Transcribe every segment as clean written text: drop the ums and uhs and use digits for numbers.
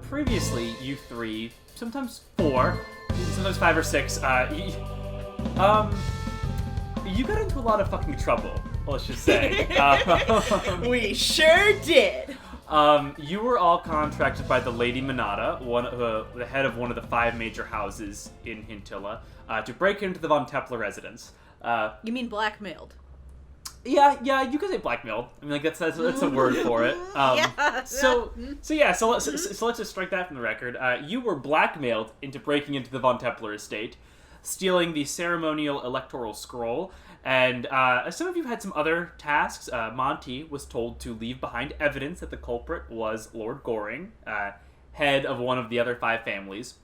Previously, you three, sometimes four, sometimes 5 or 6, you got into a lot of fucking trouble, let's just say. We sure did. You were all contracted by the Lady Monada, the head of one of the 5 major houses in Hintilla, to break into the Von Templer residence. You mean blackmailed? Yeah, you could say blackmailed. I mean, like that's a word for it. So let's just strike that from the record. You were blackmailed into breaking into the Von Templer estate, stealing the ceremonial electoral scroll, and some of you had some other tasks. Monty was told to leave behind evidence that the culprit was Lord Goring, head of one of the other 5 families.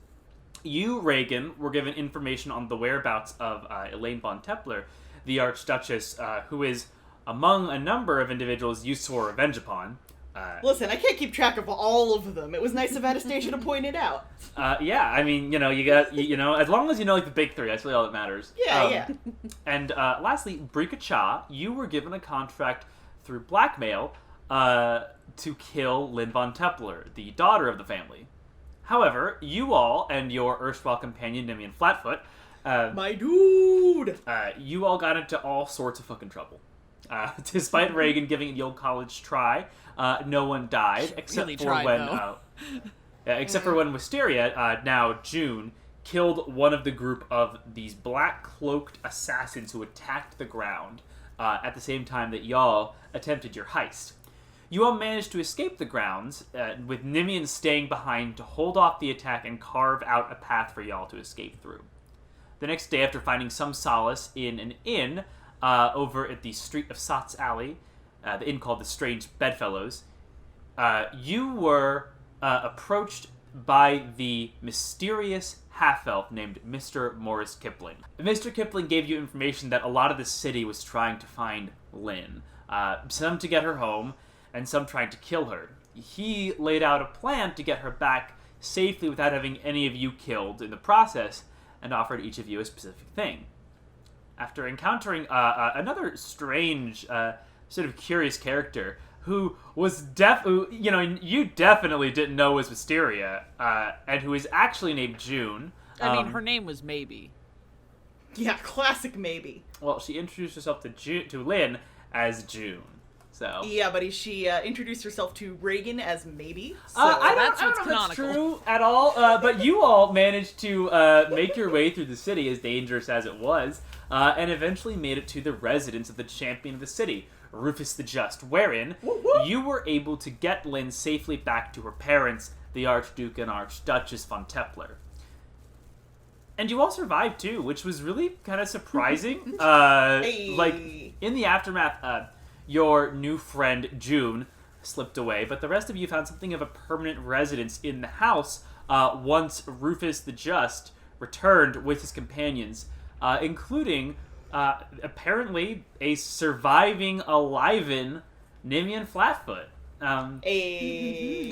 You, Reagan, were given information on the whereabouts of Elaine Von Templer, the Archduchess, who is among a number of individuals you swore revenge upon. Listen, I can't keep track of all of them. It was nice of Anastasia to point it out. Yeah, I mean, you got, as long as you know, like, the big 3, that's really all that matters. Yeah. And lastly, Brika Cha, you were given a contract through blackmail to kill Lynn Von Templer, the daughter of the family. However, you all and your erstwhile companion, Nimian Flatfoot, my dude! You all got into all sorts of fucking trouble. Despite Reagan giving it the old college try, no one died, except for when Wisteria, now June, killed one of the group of these black-cloaked assassins who attacked the ground at the same time that y'all attempted your heist. You all managed to escape the grounds, with Nimian staying behind to hold off the attack and carve out a path for y'all to escape through. The next day, after finding some solace in an inn over at the Street of Sots Alley, the inn called the Strange Bedfellows, you were approached by the mysterious half-elf named Mr. Morris Kipling. Mr. Kipling gave you information that a lot of the city was trying to find Lynn, some to get her home, and some trying to kill her. He laid out a plan to get her back safely without having any of you killed in the process, and offered each of you a specific thing. After encountering another strange, sort of curious character who was you definitely didn't know was Wisteria, and who is actually named June. I mean, her name was Maybe. Yeah, classic Maybe. Well, she introduced herself to Lynn as June. So. Yeah, but she introduced herself to Reagan as Maybe. So I don't know if that's true at all, but you all managed to make your way through the city, as dangerous as it was, and eventually made it to the residence of the champion of the city, Rufus the Just, wherein you were able to get Lynn safely back to her parents, the Archduke and Archduchess Von Templer. And you all survived, too, which was really kind of surprising. Hey. Like, in the aftermath, your new friend, June, slipped away, but the rest of you found something of a permanent residence in the house once Rufus the Just returned with his companions, including, apparently, a surviving, alive-in Nimian Flatfoot.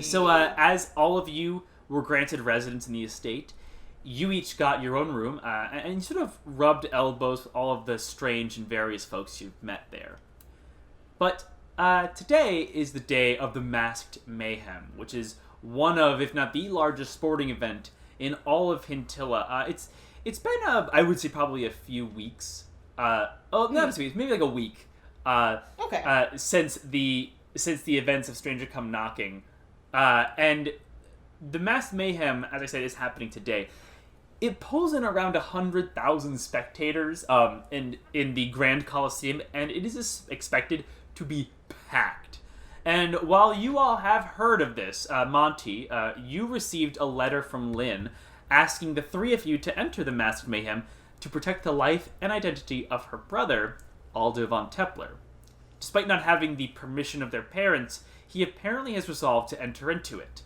So, as all of you were granted residence in the estate, you each got your own room, and you sort of rubbed elbows with all of the strange and various folks you've met there. But today is the day of the Masked Mayhem, which is one of, if not the largest sporting event in all of Hintilla. It's been, I would say, probably a few weeks. Not a few weeks, maybe like a week. Since the events of Stranger Come Knocking. And the Masked Mayhem, as I said, is happening today. It pulls in around 100,000 spectators in the Grand Coliseum, and it is expected to be packed. And while you all have heard of this, Monty, you received a letter from Lynn asking the 3 of you to enter the Masked Mayhem to protect the life and identity of her brother, Aldo Von Templer. Despite not having the permission of their parents, he apparently has resolved to enter into it.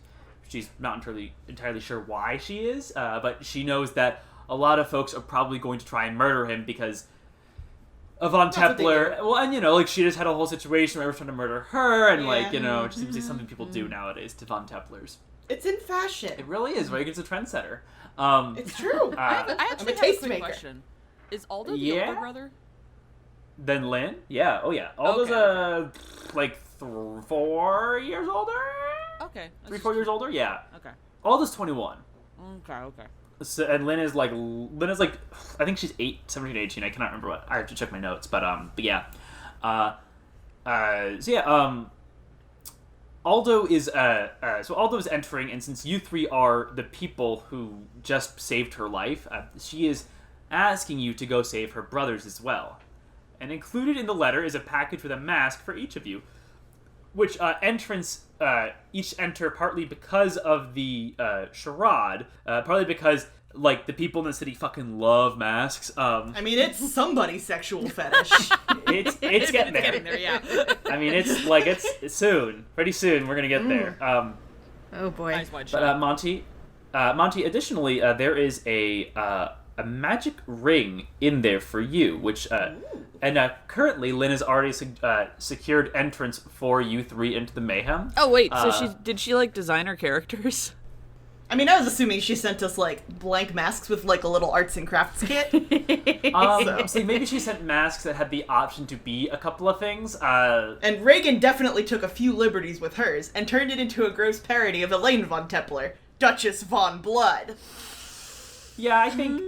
She's not entirely sure why she is, but she knows that a lot of folks are probably going to try and murder him because of Von Templer. Well, and she just had a whole situation where everyone's trying to murder her, and it seems like something people do nowadays to Von Templers. It's in fashion. It really is. Reagan's a trendsetter. It's true. I actually have a quick question. Is Aldo the older brother? Then Lynn? Yeah. Oh, yeah. Aldo's, 4 years older? Okay. 3-4 years older. Yeah. Okay. Aldo's 21. Okay. So, and Lynn is like, I think she's 17, 18. I cannot remember what. I have to check my notes, but yeah. Aldo is Aldo is entering, and since you three are the people who just saved her life, she is asking you to go save her brothers as well. And included in the letter is a package with a mask for each of you, which each enter partly because of the charade, partly because like the people in the city fucking love masks. I mean, it's somebody's sexual fetish. It's getting there. Getting there, yeah. I mean, it's soon, pretty soon we're gonna get there. Oh boy. Nice wide But shot. Monty, additionally, there is a magic ring in there for you, which and currently Lynn has already secured entrance for you three into the Mayhem. Oh wait, so did she like design her characters? I mean, I was assuming she sent us, like, blank masks with, like, a little arts and crafts kit. See, maybe she sent masks that had the option to be a couple of things. And Reagan definitely took a few liberties with hers and turned it into a gross parody of Elaine von Templer, Duchess von Blood. Yeah, I think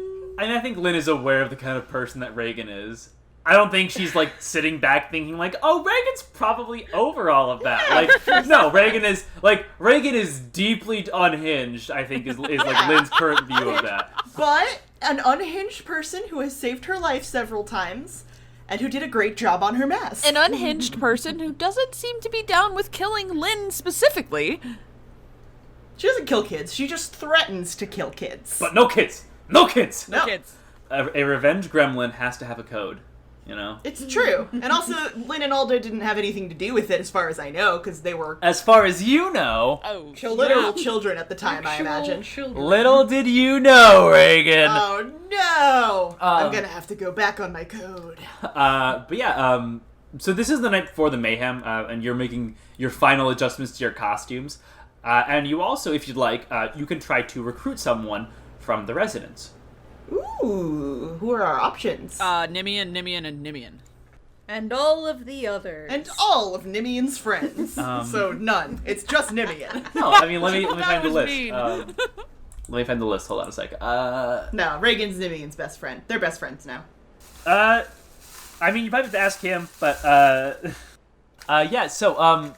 Lynn is aware of the kind of person that Reagan is. I don't think she's like sitting back thinking like, oh, Reagan's probably over all of that. Like, no, Reagan is deeply unhinged, I think is like Lynn's current view of that. But an unhinged person who has saved her life several times and who did a great job on her mask. An unhinged person who doesn't seem to be down with killing Lynn specifically. She doesn't kill kids, she just threatens to kill kids. But no kids! No kids! No. Kids. A revenge gremlin has to have a code, you know? It's true. And also, Lynn and Aldo didn't have anything to do with it as far as I know, because they were As far as you know, Oh, literal children at the time, I imagine. little did you know, Reagan. Oh no! I'm gonna have to go back on my code. But yeah, so this is the night before the Mayhem, and you're making your final adjustments to your costumes. And you also, if you'd like, you can try to recruit someone from the residents. Ooh, who are our options? Nimian, and Nimian. And all of the others. And all of Nimian's friends. So none. It's just Nimian. No, I mean, let me That find the was list. mean. Let me find the list. Hold on a sec. No, Reagan's Nimian's best friend. They're best friends now. I mean, you might have to ask him, but yeah. So,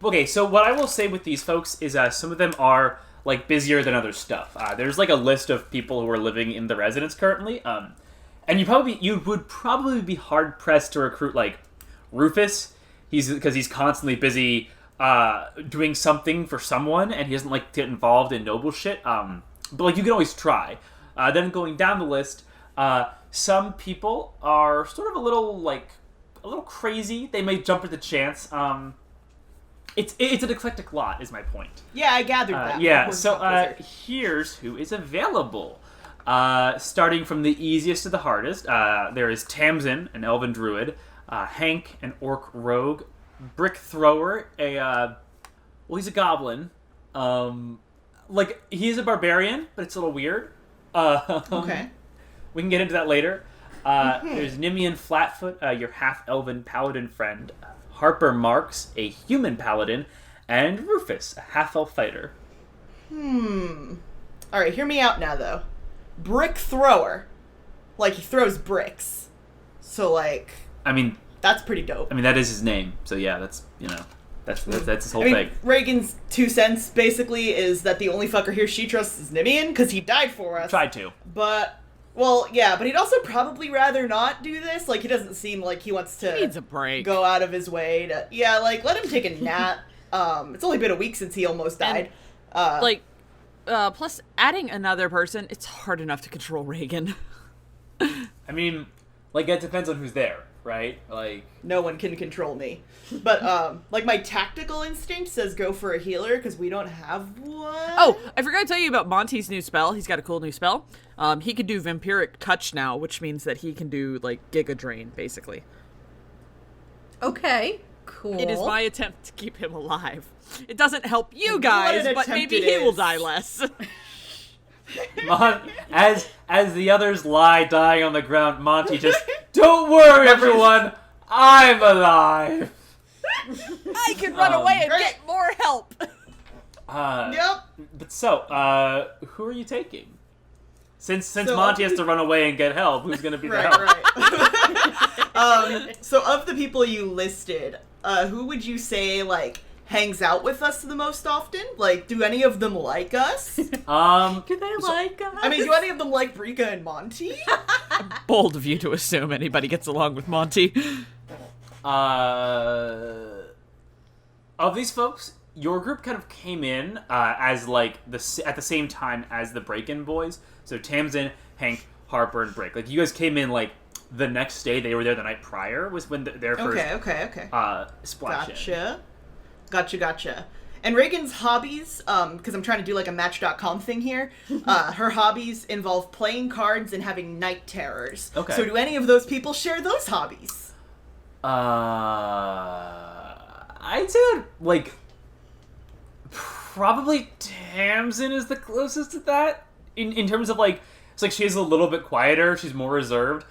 okay. So what I will say with these folks is, some of them are like busier than other stuff. There's like a list of people who are living in the residence currently. And you would probably be hard pressed to recruit like Rufus. Because he's constantly busy doing something for someone, and he doesn't like to get involved in noble shit. But like you can always try. Then going down the list, some people are sort of a little crazy. They may jump at the chance. It's an eclectic lot, is my point. Yeah, I gathered that. Yeah, so here's who is available. Starting from the easiest to the hardest, there is Tamsin, an elven druid, Hank, an orc rogue, Brick Thrower, he's a goblin. He's a barbarian, but it's a little weird. Okay. We can get into that later. There's Nimian Flatfoot, your half-elven paladin friend, Harper Marks, a human paladin, and Rufus, a half-elf fighter. Alright, hear me out now, though. Brick Thrower. Like, he throws bricks. So, like... I mean... That's pretty dope. I mean, that is his name, so yeah, that's his whole thing. Reagan's 2 cents, basically, is that the only fucker here she trusts is Nimian, because he died for us. Tried to. But... Well, yeah, but he'd also probably rather not do this. Like, he doesn't seem like he wants to... He needs a break. Go out of his way to... Yeah, like, let him take a nap. It's only been a week since he almost died. Plus, adding another person, it's hard enough to control Reagan. I mean, like, it depends on who's there, right? Like... No one can control me. But, like, my tactical instinct says go for a healer, because we don't have one. Oh, I forgot to tell you about Monty's new spell. He's got a cool new spell. He can do Vampiric Touch now, which means that he can do, like, Giga Drain, basically. Okay, cool. It is my attempt to keep him alive. It doesn't help you guys, but maybe he will die less. As the others lie dying on the ground, Monty just, don't worry, everyone, I'm alive. I can run away and great. get more help. Yep. But so, who are you taking? Since Monty has to run away and get help, who's gonna be the help? Right. So of the people you listed, who would you say, like, hangs out with us the most often? Like, do any of them like us? Do they like us? I mean, do any of them like Brika and Monty? Bold of you to assume anybody gets along with Monty. Of these folks, your group kind of came in as like at the same time as the Break-In Boys. So Tamsin, Hank, Harper, and Brick. Like you guys came in like the next day. They were there the night prior. Was when their first Okay. splash in. Gotcha. And Reagan's hobbies, because I'm trying to do like a Match.com thing here, her hobbies involve playing cards and having night terrors. Okay. So do any of those people share those hobbies? I'd say that, like, probably Tamsin is the closest to that. In terms of, like, it's like she's a little bit quieter, she's more reserved,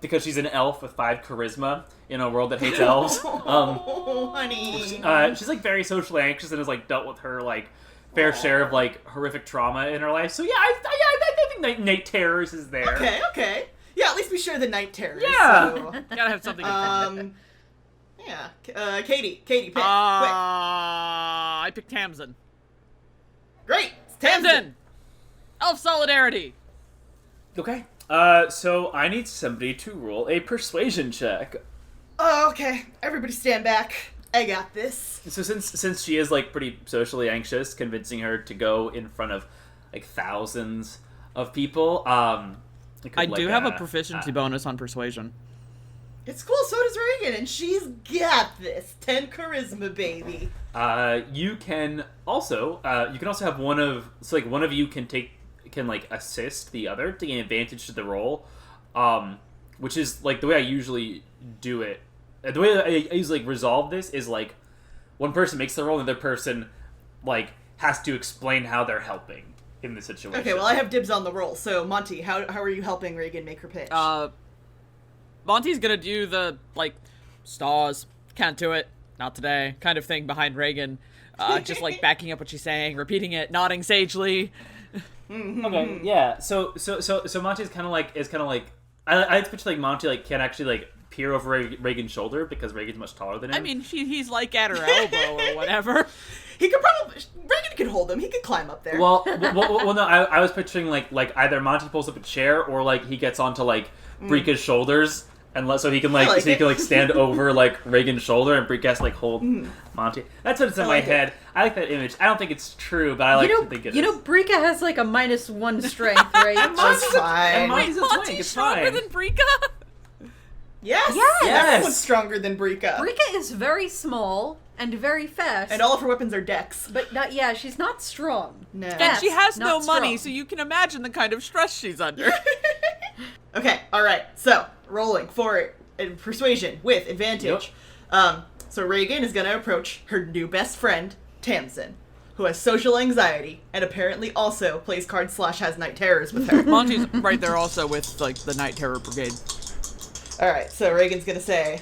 because she's an elf with 5 charisma in a world that hates elves. Honey. She's, like, very socially anxious and has, like, dealt with her, like, fair share of, like, horrific trauma in her life. So, yeah, I think Night Terrors is there. Okay. Yeah, at least we share the night terrors. Yeah. So. Gotta have something. Yeah. Katie, pick. Quick. I picked Tamsin. Great. It's Tamsin. Elf solidarity. Okay. So I need somebody to roll a persuasion check. Oh, okay. Everybody stand back. I got this. So since she is like pretty socially anxious, convincing her to go in front of like thousands of people, I do have a proficiency bonus on persuasion. It's cool, so does Reagan, and she's got this. 10 charisma, baby. You can also have one of you can assist the other to gain advantage to the roll, which is like the way I usually do it. The way I usually resolve this is like one person makes the roll and the other person like has to explain how they're helping in the situation. Okay, well I have dibs on the roll. So Monty, how are you helping Reagan make her pitch? Monty's gonna do the, like, stars, can't do it, not today, kind of thing behind Reagan. Just, like, backing up what she's saying, repeating it, nodding sagely. Okay, yeah. So Monty is kind of like I picture like Monty like can't actually like peer over Reagan's shoulder because Reagan's much taller than him. I mean, he's, like, at her elbow or whatever. Reagan could hold him. He could climb up there. Well, no. I was picturing like either Monty pulls up a chair or like he gets onto like Brika's shoulders. And so he can stand over like Reagan's shoulder and Brika has to like hold Monty. That's what's in my head. I like that image. I don't think it's true, but I like to think it is. You know, Brika has like a -1 strength, right? That's fine. Monty's stronger than Brika? Yes. Everyone's stronger than Brika. Brika is very small and very fast. And all of her weapons are dex. But she's not strong. No. And she has no not money, strong. so you can imagine the kind of stress she's under. Okay, alright. So, rolling for persuasion with advantage. Yep. So Reagan is gonna approach her new best friend, Tamsin, who has social anxiety and apparently also plays cards / has night terrors with her. Monty's right there also with, like, the Night Terror Brigade. Alright, so Reagan's gonna say,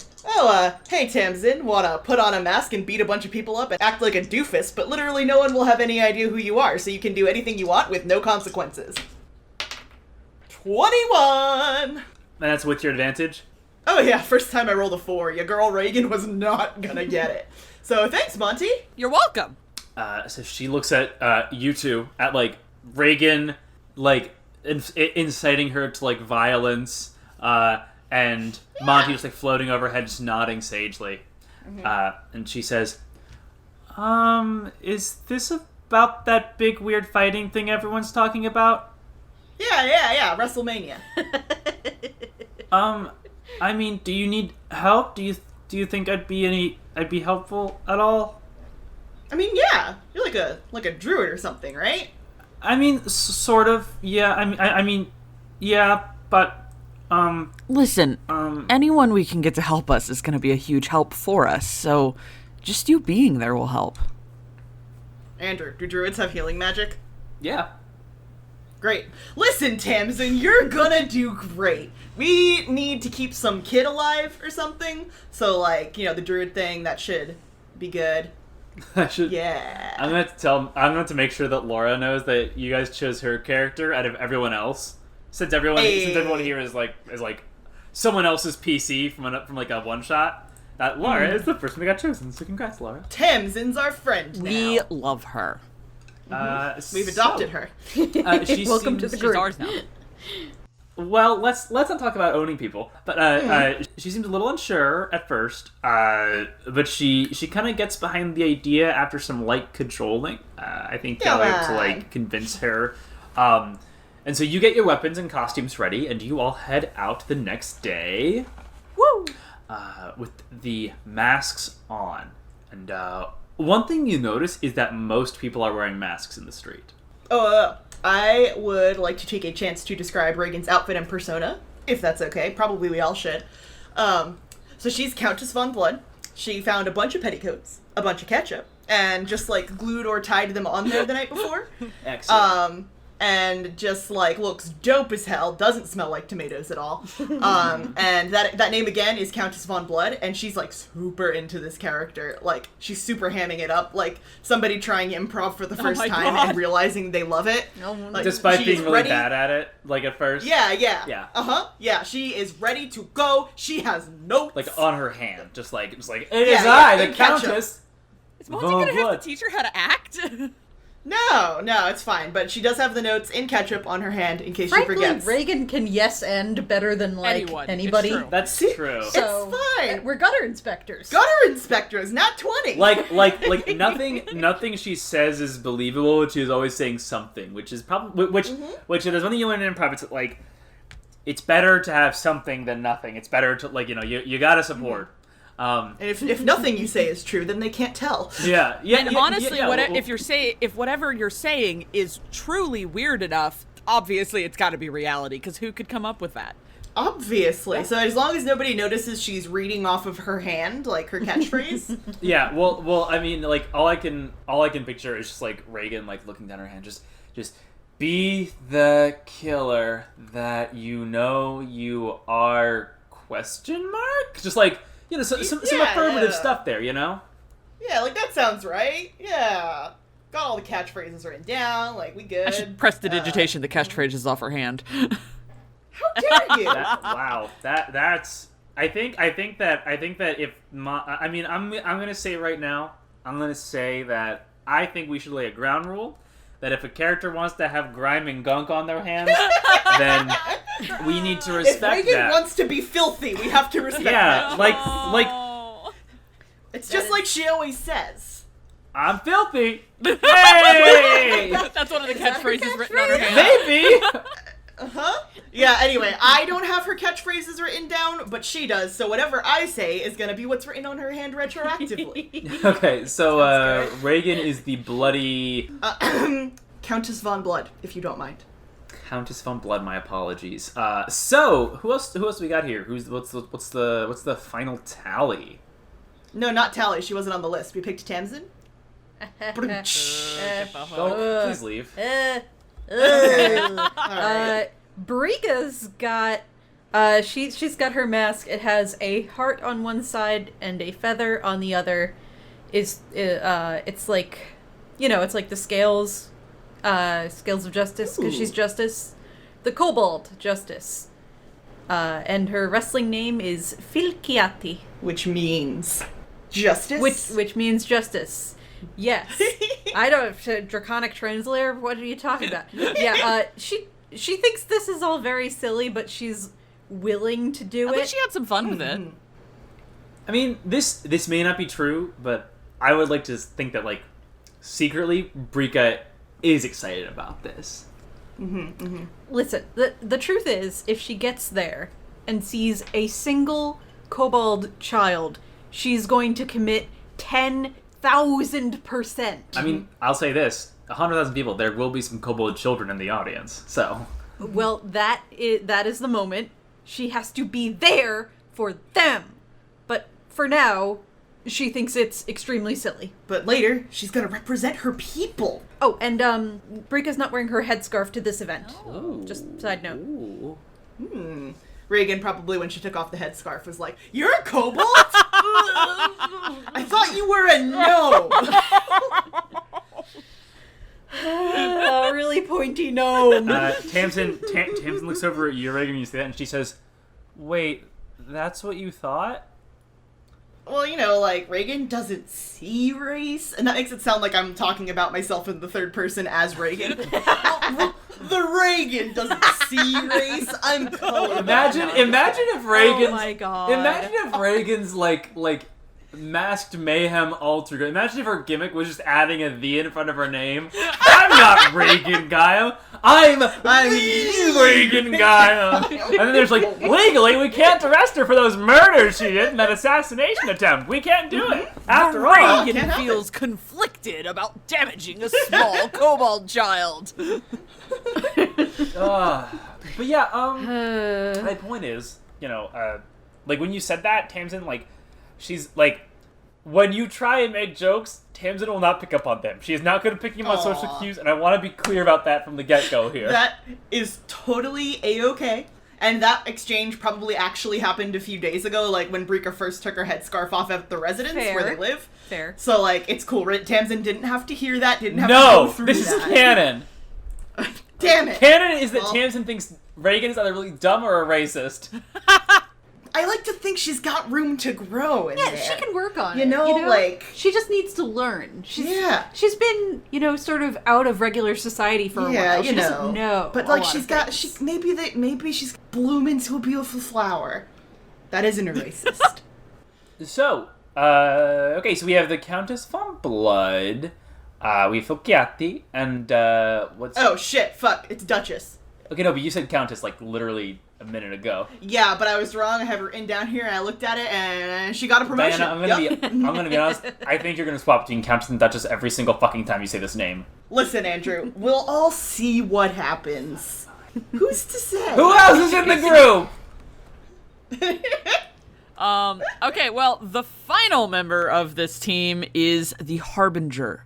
hey Tamsin, wanna put on a mask and beat a bunch of people up and act like a doofus, but literally no one will have any idea who you are, so you can do anything you want with no consequences. 21! And that's with your advantage? Oh yeah, first time I rolled a 4. Your girl Reagan was not gonna get it. So thanks, Monty. You're welcome. So she looks at you two, at like Reagan, like inciting her to like violence, and Monty just like floating overhead, just nodding sagely. And she says, is this about that big weird fighting thing everyone's talking about? Yeah, WrestleMania. I mean, do you need help? Do you think I'd be helpful at all? I mean, yeah. You're like a druid or something, right? I mean, sort of. Yeah. I mean, yeah. But Listen, anyone we can get to help us is going to be a huge help for us. So, just you being there will help. Andrew, do druids have healing magic? yeah. Great. Listen, Tamsin, you're gonna do great. We need to keep some kid alive or something. So, like, the druid thing, that should be good. I should. Yeah. I'm going to make sure that Laura knows that you guys chose her character out of everyone else, since everyone here is like someone else's PC from like a one shot. That Laura is the first one that got chosen. So congrats, Laura. Tamsin's our friend now. We love her. We've adopted her. Welcome to the She's group. ours now. Well, let's not talk about owning people. But she seemed a little unsure at first. But she kind of gets behind the idea after some light cajoling. I think y'all were able to like convince her. And so you get your weapons and costumes ready, and you all head out the next day. Woo! With the masks on. And one thing you notice is that most people are wearing masks in the street. I would like to take a chance to describe Reagan's outfit and persona, if that's okay. Probably we all should. So she's Countess Von Blood. She found a bunch of petticoats, a bunch of ketchup, and just like glued or tied them on there the night before. Excellent. And just like looks dope as hell, doesn't smell like tomatoes at all. And that name again is Countess Von Blood, and she's like super into this character. Like she's super hamming it up, like somebody trying improv for the first my time God. and realizing they love it. Like, Despite she's being really ready- bad at it, like at first. Yeah. Yeah. Yeah, she is ready to go. She has notes. Like on her hand, just like it is Yeah, I, yeah, the and ketchup. Countess. Is Monty gonna have Blood. to teach her how to act? No, it's fine. But she does have the notes in ketchup on her hand in case Frankly, she forgets. Reagan can yes and better than like Anyone. It's anybody. true. That's true. So It's fine. we're gutter inspectors. Gutter inspectors, not 20. like nothing she says is believable, but she's always saying something, which is probably which if there's one thing you learn in improv, it's like it's better to have something than nothing. It's better to like you gotta support. And if nothing you say is true, then they can't tell. Yeah. And honestly, yeah, well, if whatever you're saying is truly weird enough, obviously it's got to be reality. Because who could come up with that? Obviously. So as long as nobody notices she's reading off of her hand, like her catchphrase. Yeah, well, I mean, like all I can picture is just like Reagan like looking down her hand, just be the killer that you know you are? Question mark? Just like some affirmative stuff there, you know? Yeah, like that sounds right. Yeah. Got all the catchphrases written down, like we good. I should press the digitation. The catchphrases off her hand. How dare you? Wow, that's. I think that if I'm gonna say right now, I'm gonna say that I think we should lay a ground rule that if a character wants to have grime and gunk on their hands, then we need to respect if Reagan that. wants to be filthy, we have to respect Yeah, that. like It's just like she always says. I'm filthy. Hey, That's one of the Is that her catchphrases written on her hand. maybe. Uh-huh. Yeah, anyway, I don't have her catchphrases written down, but she does, so whatever I say is gonna be what's written on her hand retroactively. Okay, so Sounds good. Reagan is the bloody Countess Von Blood, if you don't mind. Countess Von Blood. My apologies. So who else we got here? What's the final tally? No, not Tally, she wasn't on the list. We picked Tamsin. Don't please leave. Alright. Brika's got she's got her mask. It has a heart on one side and a feather on the other. It's like it's like the scales of justice, because she's justice, the kobold justice, and her wrestling name is Filkiati, Which means justice? which means justice. Yes. I don't draconic translator. What are you talking about? Yeah. She thinks this is all very silly, but she's willing to do I it. think she had some fun with it. I mean, this may not be true, but I would like to think that like secretly Brika is excited about this. Listen, the truth is, if she gets there and sees a single kobold child, she's going to commit 10,000%. I mean, I'll say this: 100,000 people. There will be some kobold children in the audience. So, Well, that is the moment. She has to be there for them. But for now, she thinks it's extremely silly. But later, she's gonna represent her people. Oh, and Brika's not wearing her headscarf to this event. Ooh. Just side note. Ooh. Reagan probably, when she took off the headscarf, was like, "You're a kobold?" I thought you were a no. Really pointy gnome. Tamsin looks over at you, Reagan, and you say that, and she says, "Wait, that's what you thought?" Well, like, Reagan doesn't see race, and that makes it sound like I'm talking about myself in the third person as Reagan. The Reagan doesn't see race. I'm colorblind. Imagine if Reagan's... Oh my god. Imagine if Reagan's, like masked mayhem alter ego. Imagine if her gimmick was just adding a "the" in front of her name. I'm not Reagan Gaia. I'm the Reagan Gaia. And then there's like, legally, we can't arrest her for those murders she did in that assassination attempt. We can't do it. After all. Reagan feels conflicted about damaging a small kobold child. But yeah, my point is, like when you said that, Tamsin, like, she's like, when you try and make jokes, Tamsin will not pick up on them. She is not good at picking up on social cues, and I want to be clear about that from the get-go here. That is totally A-okay. And that exchange probably actually happened a few days ago, like when Brika first took her headscarf off at the residence where they live. Fair. So, like, it's cool. Tamsin didn't have to hear that, didn't have to go through that. No, this is canon. Damn it. Canon is that Tamsin thinks Reagan is either really dumb or a racist. I like to think she's got room to grow in there. She can work on you it. know, like... She just needs to learn. She's been, sort of out of regular society for a while. She doesn't know. But, like, maybe she's bloom into a beautiful flower. That isn't a racist. So, okay, so we have the Countess von Blood, we have Fulciati, and, what's... Oh, shit, fuck, it's Duchess. Okay, no, but you said Countess, like, literally a minute ago. Yeah, but I was wrong. I have her written down here, and I looked at it, and she got a promotion. Diana, I'm gonna be honest. I think you're gonna swap between Countess and Duchess every single fucking time you say this name. Listen, Andrew, we'll all see what happens. Who's to say? Who else is in the group? Okay, well, the final member of this team is the Harbinger.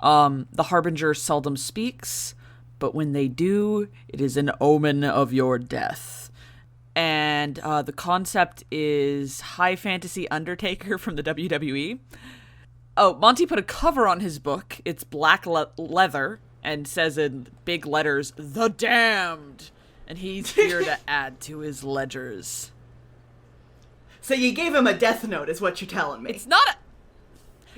The Harbinger seldom speaks, but when they do, it is an omen of your death. And the concept is high fantasy Undertaker from the WWE. Oh, Monty put a cover on his book. It's black leather and says in big letters, "The Damned." And he's here to add to his ledgers. So you gave him a death note, is what you're telling me. It's not a...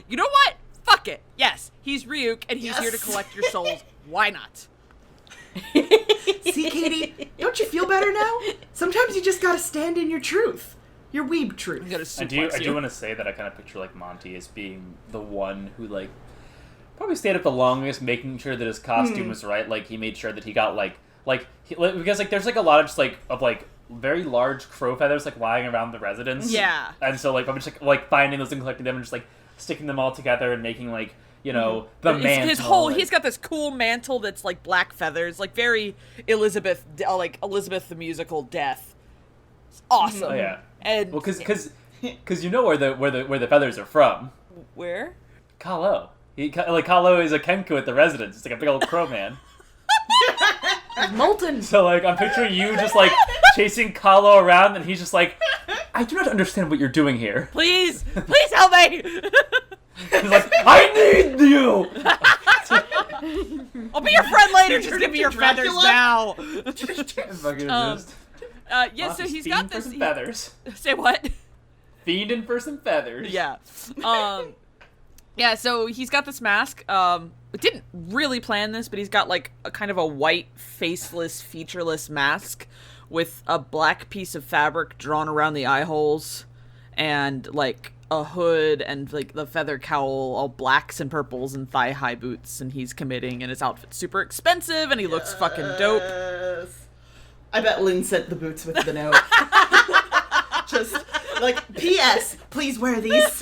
You know what? Fuck it. Yes, he's Ryuk, and he's here to collect your souls. Why not? See, Katie, don't you feel better now? Sometimes you just gotta stand in your truth. Your weeb truth. I'm gonna I do want to say that I kind of picture, like, Monty as being the one who, like, probably stayed up the longest making sure that his costume was right. Like, he made sure that he got, because, like, there's, like, a lot of just, like, very large crow feathers, like, lying around the residence. Yeah. And so, like, I'm just, like finding those and collecting them and just, like, sticking them all together and making, like, the mantle. He's got this cool mantle that's, like, black feathers, like, very Elizabeth the musical death. It's awesome. Oh, yeah. And well, because you know where the feathers are from. Where? Kalo. Kalo is a Kenku at the residence. It's like a big old crow man. Molten. So, like, I'm picturing you just, like, chasing Kalo around, and he's just like, I do not understand what you're doing here. Please help me! He's like, I need you! I'll be your friend later, just give me your feathers now! So he's got this... feathers. Say what? Fiending for some feathers. Yeah. Yeah, so he's got this mask. Didn't really plan this, but he's got, like, a kind of a white, faceless, featureless mask with a black piece of fabric drawn around the eye holes and, like, a hood and, like, the feather cowl, all blacks and purples and thigh-high boots, and he's committing, and his outfit's super expensive, and he looks fucking dope. I bet Lynn sent the boots with the note. Just, like, P.S. Please wear these.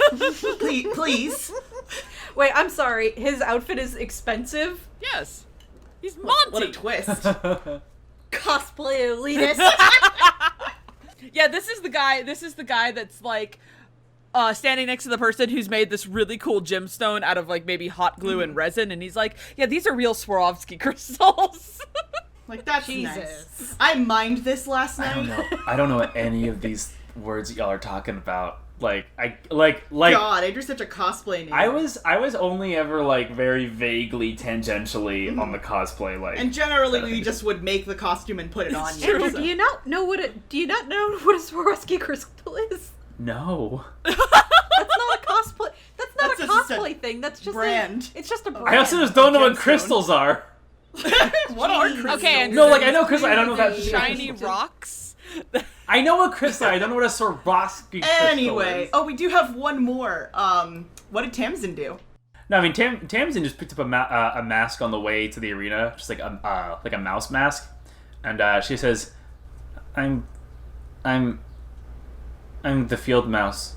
Please. Wait, I'm sorry. His outfit is expensive? Yes. He's Monty. What a twist. Cosplay elitist. Yeah, this is the guy that's, like, standing next to the person who's made this really cool gemstone out of, like, maybe hot glue and resin, and he's like, yeah, these are real Swarovski crystals. Like, that's Jesus. Nice. I mined this last night. I don't know what any of these words y'all are talking about. God, Andrew's such a cosplay name. I was only ever like very vaguely tangentially on the cosplay and generally we just would make the costume and put it on you. Andrew, do you not know what a Swarovski crystal is? No. That's not a cosplay. That's not a cosplay thing. That's just brand. It's just a brand. I also just don't know what crystals are. What are crystals? Okay, Andrew, No, like I know crystals. I don't know about shiny rocks. I know what crystal. I don't know what a Swarovski crystal Anyway, is. we do have one more. What did Tamsin do? No, I mean Tamsin just picked up a mask on the way to the arena, just like a mouse mask, and she says, "I'm the field mouse."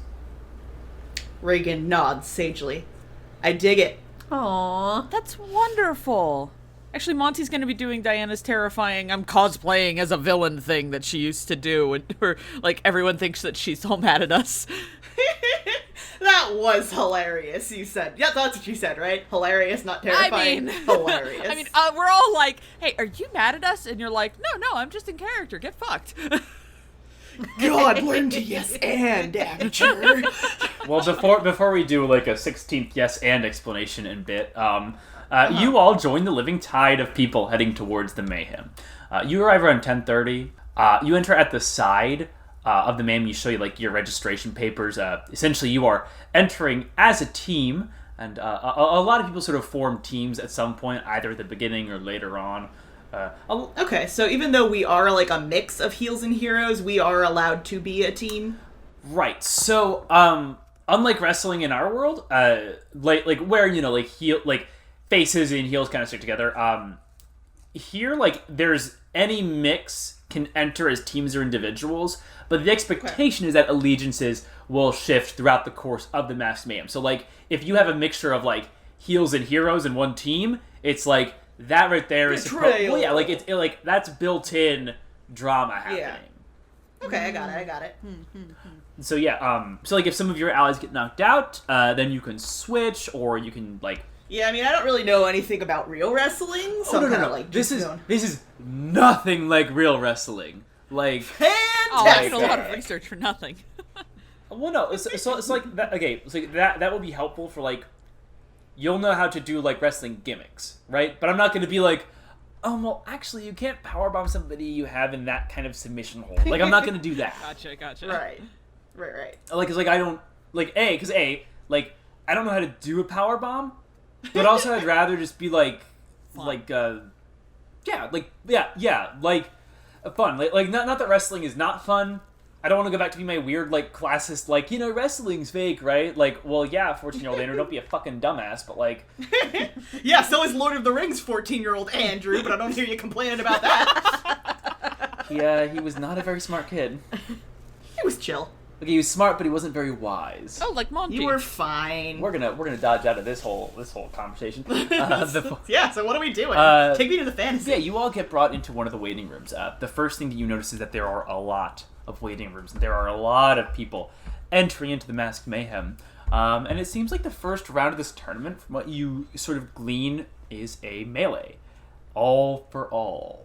Reagan nods sagely. I dig it. Aww. That's wonderful. Actually, Monty's going to be doing Diana's terrifying "I'm cosplaying as a villain" thing that she used to do, and like everyone thinks that she's all mad at us. That was hilarious. You said, yeah, that's what you said, right? Hilarious, not terrifying. Hilarious. I mean, we're all like, "Hey, are you mad at us?" And you're like, "No, I'm just in character. Get fucked." God, learn to yes and, amateur. Well, before we do like a 16th yes and explanation and bit, you all join the living tide of people heading towards the Mayhem. You arrive around 10:30. You enter at the side of the Mayhem. You show you like your registration papers. Essentially, you are entering as a team, and a lot of people sort of form teams at some point, either at the beginning or later on. Okay, so even though we are like a mix of heels and heroes, we are allowed to be a team. Right. So, unlike wrestling in our world, like where like heel like faces and heels kind of stick together. Here, like there's any mix can enter as teams or individuals, but the expectation is that allegiances will shift throughout the course of the Masks Mayhem. So, like if you have a mixture of like heels and heroes in one team, it's like. That right there is Betrayal. Yeah, like it's like that's built-in drama happening. Yeah. Okay, I got it. So yeah, so like if some of your allies get knocked out, then you can switch, or you can like. Yeah, I mean I don't really know anything about real wrestling, so I'm kind of like this is nothing like real wrestling. Like fantastic. I did a lot of research for nothing. Well, no, it's like that. Okay, so that will be helpful for like. You'll know how to do, like, wrestling gimmicks, right? But I'm not going to be like, oh, well, actually, you can't powerbomb somebody you have in that kind of submission hold. Like, I'm not going to do that. Gotcha. Right. Like, it's like, I don't, like, like, I don't know how to do a powerbomb, but also I'd rather just be, like, fun. Like, fun. Like, not that wrestling is not fun. I don't want to go back to be my weird, like, classist, like, wrestling's fake, right? Like, well, yeah, 14-year-old Andrew, don't be a fucking dumbass, but, like... Yeah, so is Lord of the Rings 14-year-old Andrew, but I don't hear you complaining about that. He was not a very smart kid. He was chill. Like, he was smart, but he wasn't very wise. Oh, like Monty. You were fine. We're gonna dodge out of this whole conversation. Yeah, so what are we doing? Take me to the fantasy. Yeah, you all get brought into one of the waiting rooms. The first thing that you notice is that there are a lot of waiting rooms, and there are a lot of people entering into the Masked Mayhem. And it seems like the first round of this tournament, from what you sort of glean, is a melee. All for all.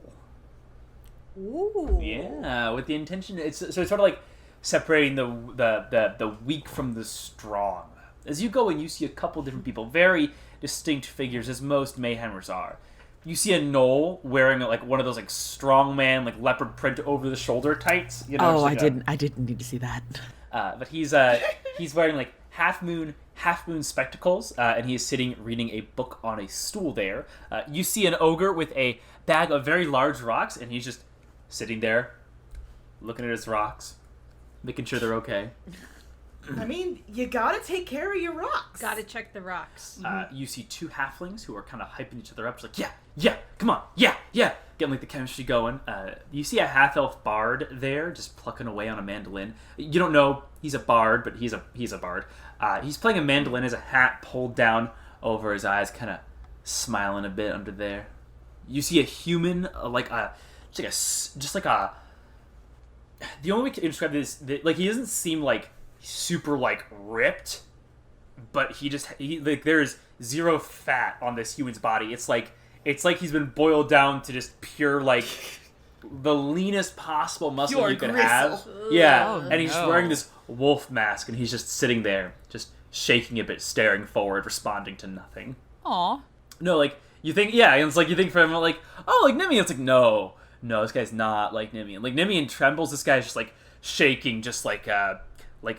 Ooh. Yeah, with the intention, it's sort of like separating the weak from the strong. As you go in, you see a couple different people, very distinct figures, as most Mayhemers are. You see a Knoll wearing like one of those like strongman like leopard print over the shoulder tights. I didn't need to see that. But he's wearing like half moon spectacles, and he is sitting reading a book on a stool there. You see an ogre with a bag of very large rocks, and he's just sitting there, looking at his rocks, making sure they're okay. I mean, you gotta take care of your rocks. Gotta check the rocks. You see two halflings who are kind of hyping each other up. It's like, yeah, come on, yeah, getting like the chemistry going. You see a half-elf bard there, just plucking away on a mandolin. You don't know he's a bard, but he's a bard. He's playing a mandolin as a hat pulled down over his eyes, kind of smiling a bit under there. You see a human, the only way to describe this, like he doesn't seem like super like ripped, but he there's zero fat on this human's body. It's like he's been boiled down to just pure like the leanest possible muscle Pure you could gristle. have. Yeah, Oh, and he's no. wearing this wolf mask, and he's just sitting there, just shaking a bit, staring forward, responding to nothing. Aw. No, like, you think, yeah, and it's like, you think for him, like, oh, like Nimian. It's like, no, this guy's not like Nimian. Like, Nimian trembles, this guy's just, like, shaking, just like,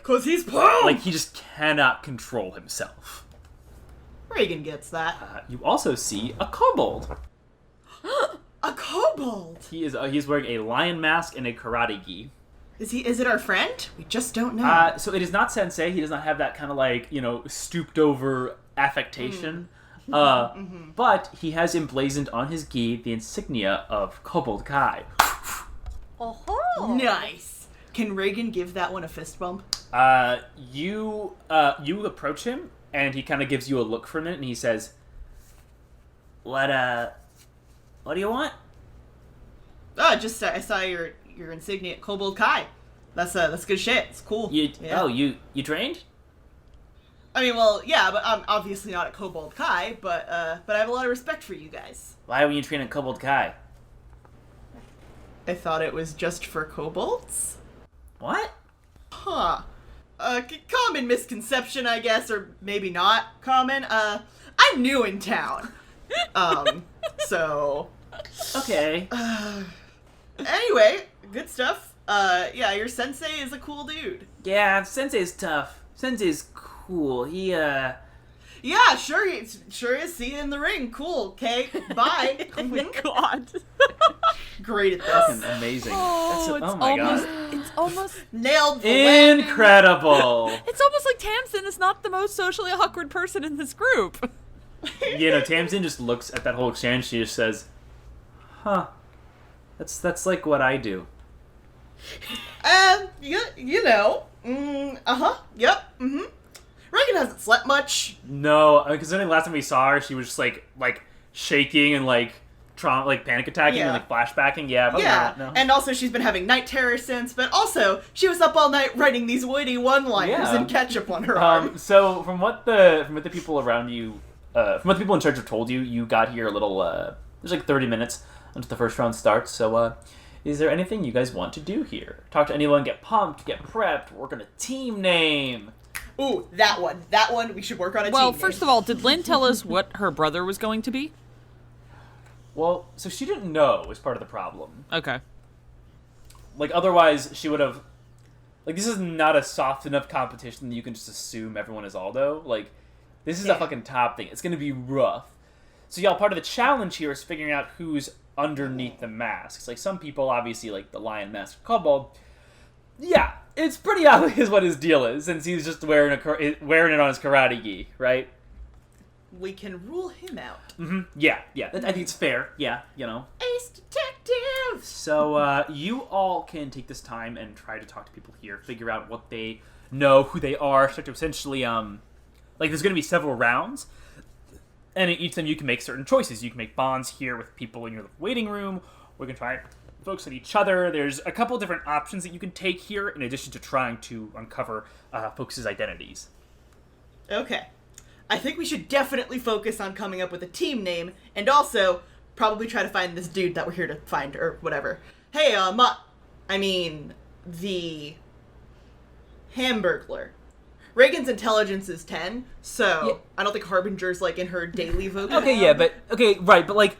Cause he's pumped! like, he just cannot control himself. Reagan gets that. You also see a kobold. A kobold! He's wearing a lion mask and a karate gi. Is it our friend? We just don't know. So it is not sensei. He does not have that kind of like, stooped over affectation. But he has emblazoned on his gi the insignia of Kobold Kai. Oh. Nice. Can Reagan give that one a fist bump? You approach him, and he kind of gives you a look for a minute, and he says, What do you want? Oh, I saw your insignia, Kobold Kai. That's good shit. It's cool. You trained? I mean, well, yeah, but I'm obviously not a Kobold Kai, but I have a lot of respect for you guys. Why were you training Kobold Kai? I thought it was just for kobolds? What? Huh. Common misconception, I guess, or maybe not common. I'm new in town. So... Okay. Anyway, good stuff. Yeah, your sensei is a cool dude. Yeah, Sensei's tough. Sensei's cool. He, Yeah, sure is. See you in the ring. Cool, okay? Bye. Oh my god. Great at this. fucking amazing. Oh my god. It's almost Nailed the landing. Incredible. It's almost like Tamsin is not the most socially awkward person in this group. Tamsin just looks at that whole exchange. She just says, "Huh, that's like what I do." Yep. Reagan hasn't slept much. No, considering last time we saw her, she was just like shaking and like panic attacking and like flashbacking. Yeah, probably not, no. And also she's been having night terrors since. But also she was up all night writing these witty one-liners and ketchup on her arm. So from what the people around you, from what the people in charge have told you, you got here a little. There's like 30 minutes until the first round starts. So is there anything you guys want to do here? Talk to anyone, get pumped, get prepped, work on a team name. Ooh, that one. We should work on a team Well, name. first of all, did Lynn tell us what her brother was going to be? Well, so she didn't know is part of the problem. Okay. Like, otherwise, she would have... Like, this is not a soft enough competition that you can just assume everyone is Aldo. Like, this is a fucking top thing. It's gonna be rough. So, y'all, part of the challenge here is figuring out who's underneath the masks. Like, some people, obviously, like the lion mask or kobold, yeah, it's pretty obvious what his deal is, since he's just wearing it on his karate gi, right? We can rule him out. Yeah, I think it's fair. Yeah, Ace Detective! So, you all can take this time and try to talk to people here, figure out what they know, who they are, start to essentially, there's gonna be several rounds, and in each of them you can make certain choices. You can make bonds here with people in your waiting room, or you can try focus on each other. There's a couple different options that you can take here, in addition to trying to uncover folks' identities. Okay. I think we should definitely focus on coming up with a team name, and also probably try to find this dude that we're here to find, or whatever. Hey, the Hamburglar. Reagan's intelligence is 10, so I don't think Harbinger's, like, in her daily vocab. Right, but, like,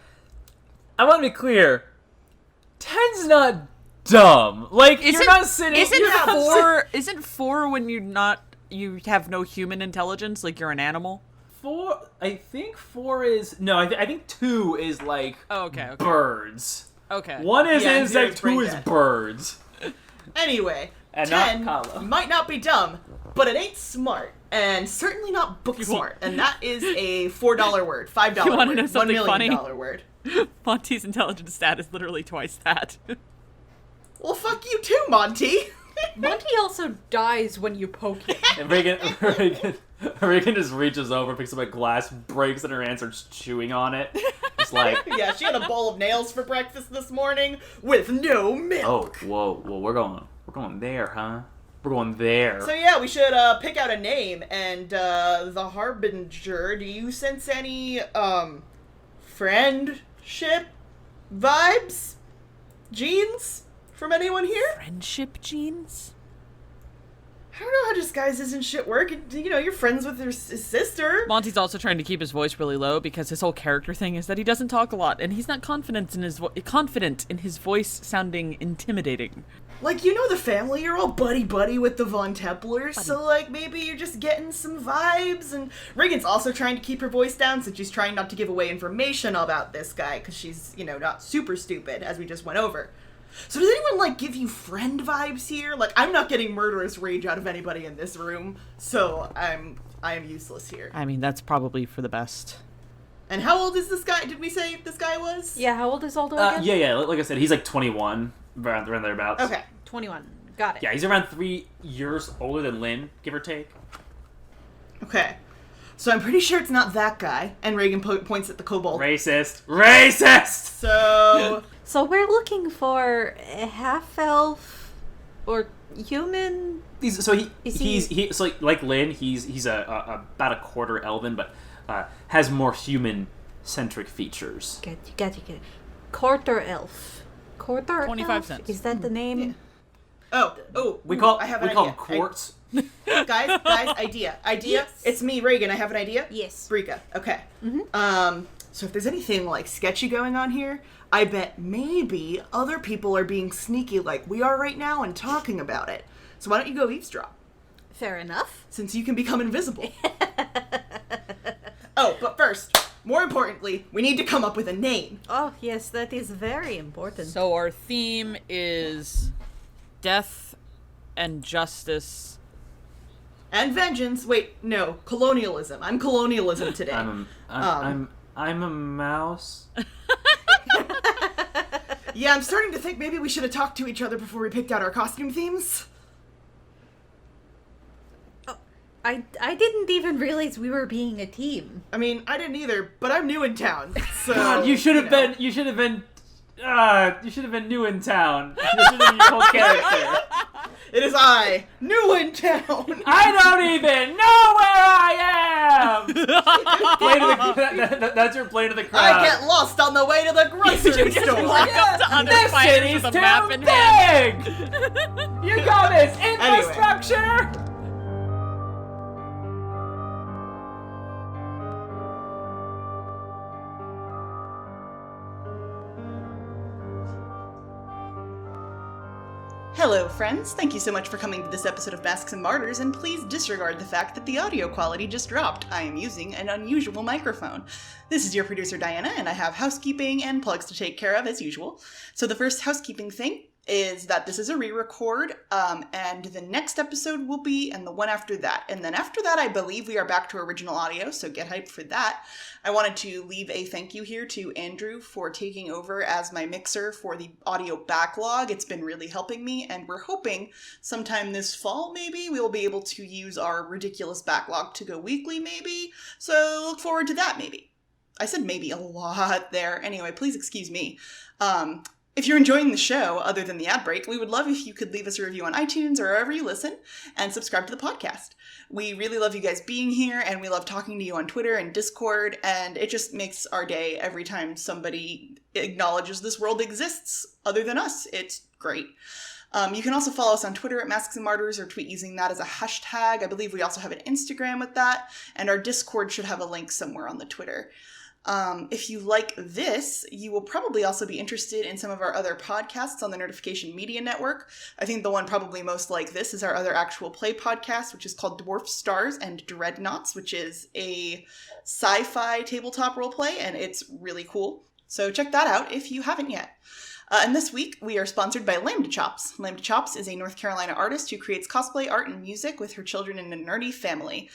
I want to be clear, 10's not dumb. Like, you're not sitting... Isn't 4 when you have no human intelligence, like you're an animal? 4, I think 4 is... No, I think 2 is, like, okay. birds. Okay. 1 is insect, 2 brain is dead. birds. Anyway, And 10 not Kala. might not be dumb, but it ain't smart, and certainly not book smart, and that is a $4 word, $5 You word, wanna know $1 something million funny? word. Monty's intelligence stat is literally twice that. Well, fuck you too, Monty! Monty also dies when you poke him. And Reagan just reaches over, picks up a glass, breaks it in her hand, starts chewing on it. It's like... Yeah, she had a bowl of nails for breakfast this morning with no milk. Oh, whoa, we're going there, huh? We're going there. So yeah, we should pick out a name, and the Harbinger, do you sense any friendship vibes? Genes from anyone here? Friendship genes? I don't know how disguises and shit work. You know, you're friends with his sister. Monty's also trying to keep his voice really low because his whole character thing is that he doesn't talk a lot, and he's not confident in his voice sounding intimidating. Like, you know the family, you're all buddy-buddy with the Von Templars, so, like, maybe you're just getting some vibes, and Reagan's also trying to keep her voice down, since she's trying not to give away information about this guy, because she's, you know, not super stupid, as we just went over. So does anyone, like, give you friend vibes here? Like, I'm not getting murderous rage out of anybody in this room, so I am useless here. I mean, that's probably for the best. And how old is this guy? Did we say this guy was? Yeah, how old is Aldo again? Yeah, like I said, he's like 21, around thereabouts. Okay. 21. Got it. Yeah, he's around 3 years older than Lynn, give or take. Okay. So I'm pretty sure it's not that guy. And Reagan points at the kobold. Racist! So we're looking for a half-elf or human? So like Lynn, he's about a quarter elven, but has more human-centric features. Get it. Quarter elf. Quarter 25 elf? cents. Is that the name? Yeah. Oh, We call I have an call idea. them quartz. Guys, idea. Yes. It's me, Reagan. I have an idea. Yes. Brika. Okay. So if there's anything like sketchy going on here, I bet maybe other people are being sneaky like we are right now and talking about it. So why don't you go eavesdrop? Fair enough. Since you can become invisible. Oh, but first, more importantly, we need to come up with a name. Oh, yes, that is very important. So our theme is death and justice. And vengeance. Wait, no, colonialism. I'm colonialism today. I'm a mouse. Yeah, I'm starting to think maybe we should have talked to each other before we picked out our costume themes. I didn't even realize we were being a team. I mean, I didn't either, but I'm new in town, so... God, you should have been new in town. You should have been your whole character. It is I, new in town. I don't even know where I am. That's your plane to the crowd. I get lost on the way to the grocery store. Walk up to other This fighters city's with a too map in hand. big. You got this infrastructure. Hello, friends. Thank you so much for coming to this episode of Masks Martyrs, and please disregard the fact that the audio quality just dropped. I am using an unusual microphone. This is your producer, Diana, and I have housekeeping and plugs to take care of, as usual. So the first housekeeping thing is that this is a re-record, and the next episode will be, and the one after that. And then after that, I believe we are back to original audio, so get hyped for that. I wanted to leave a thank you here to Andrew for taking over as my mixer for the audio backlog. It's been really helping me, and we're hoping sometime this fall, maybe, we will be able to use our ridiculous backlog to go weekly, maybe. So look forward to that, maybe. I said maybe a lot there. Anyway, please excuse me. If you're enjoying the show, other than the ad break, we would love if you could leave us a review on iTunes or wherever you listen, and subscribe to the podcast. We really love you guys being here, and we love talking to you on Twitter and Discord, and it just makes our day every time somebody acknowledges this world exists other than us. It's great. You can also follow us on Twitter at Masks Martyrs or tweet using that as a hashtag. I believe we also have an Instagram with that, and our Discord should have a link somewhere on the Twitter. If you like this, you will probably also be interested in some of our other podcasts on the Nerdification Media Network. I think the one probably most like this is our other actual play podcast, which is called Dwarf Stars and Dreadnoughts, which is a sci-fi tabletop roleplay, and it's really cool. So check that out if you haven't yet. And this week, we are sponsored by Lambda Chops. Lambda Chops is a North Carolina artist who creates cosplay, art, and music with her children in a nerdy family.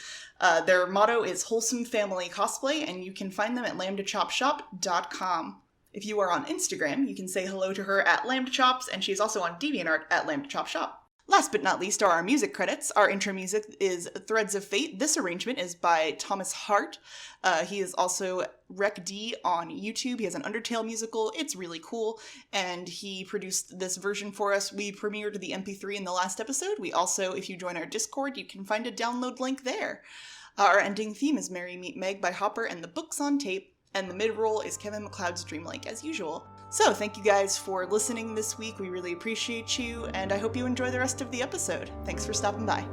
Their motto is Wholesome Family Cosplay, and you can find them at lambdachopshop.com. If you are on Instagram, you can say hello to her at Lambda Chops, and she's also on DeviantArt at Lambda Chop Shop. Last but not least are our music credits. Our intro music is Threads of Fate. This arrangement is by Thomas Hart. He is also Rec D on YouTube. He has an Undertale musical. It's really cool. And he produced this version for us. We premiered the MP3 in the last episode. We also, if you join our Discord, you can find a download link there. Our ending theme is Merry Meet Meg by Hopper and the Books on Tape. And the mid-roll is Kevin MacLeod's Dreamlake, as usual. So, thank you guys for listening this week. We really appreciate you, and I hope you enjoy the rest of the episode. Thanks for stopping by.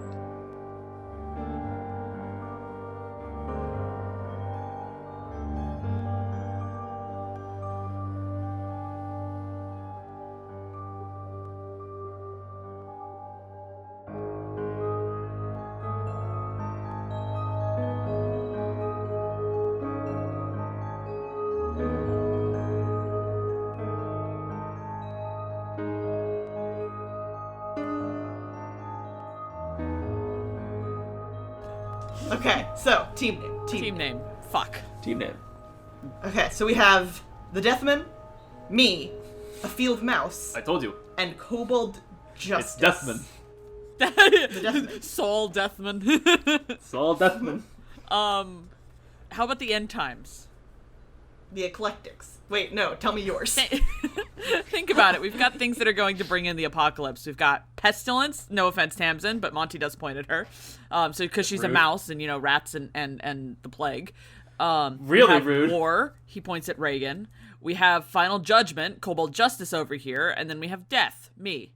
Okay, so team name. Team name. Fuck. Team name. Okay, so we have the Deathman, me, a field mouse, I told you. and Kobold Justice. It's Deathman. Deathman. Saul Deathman. It's all Deathman. How about the end times? The Eclectics. Wait, no, tell me yours. Think about it. We've got things that are going to bring in the apocalypse. We've got pestilence. No offense, Tamsin, but Monty does point at her. So because she's a Rude. mouse and rats and the plague. Really we have rude. War. He points at Reagan. We have Final Judgment. Kobold Justice over here, and then we have Death. Me.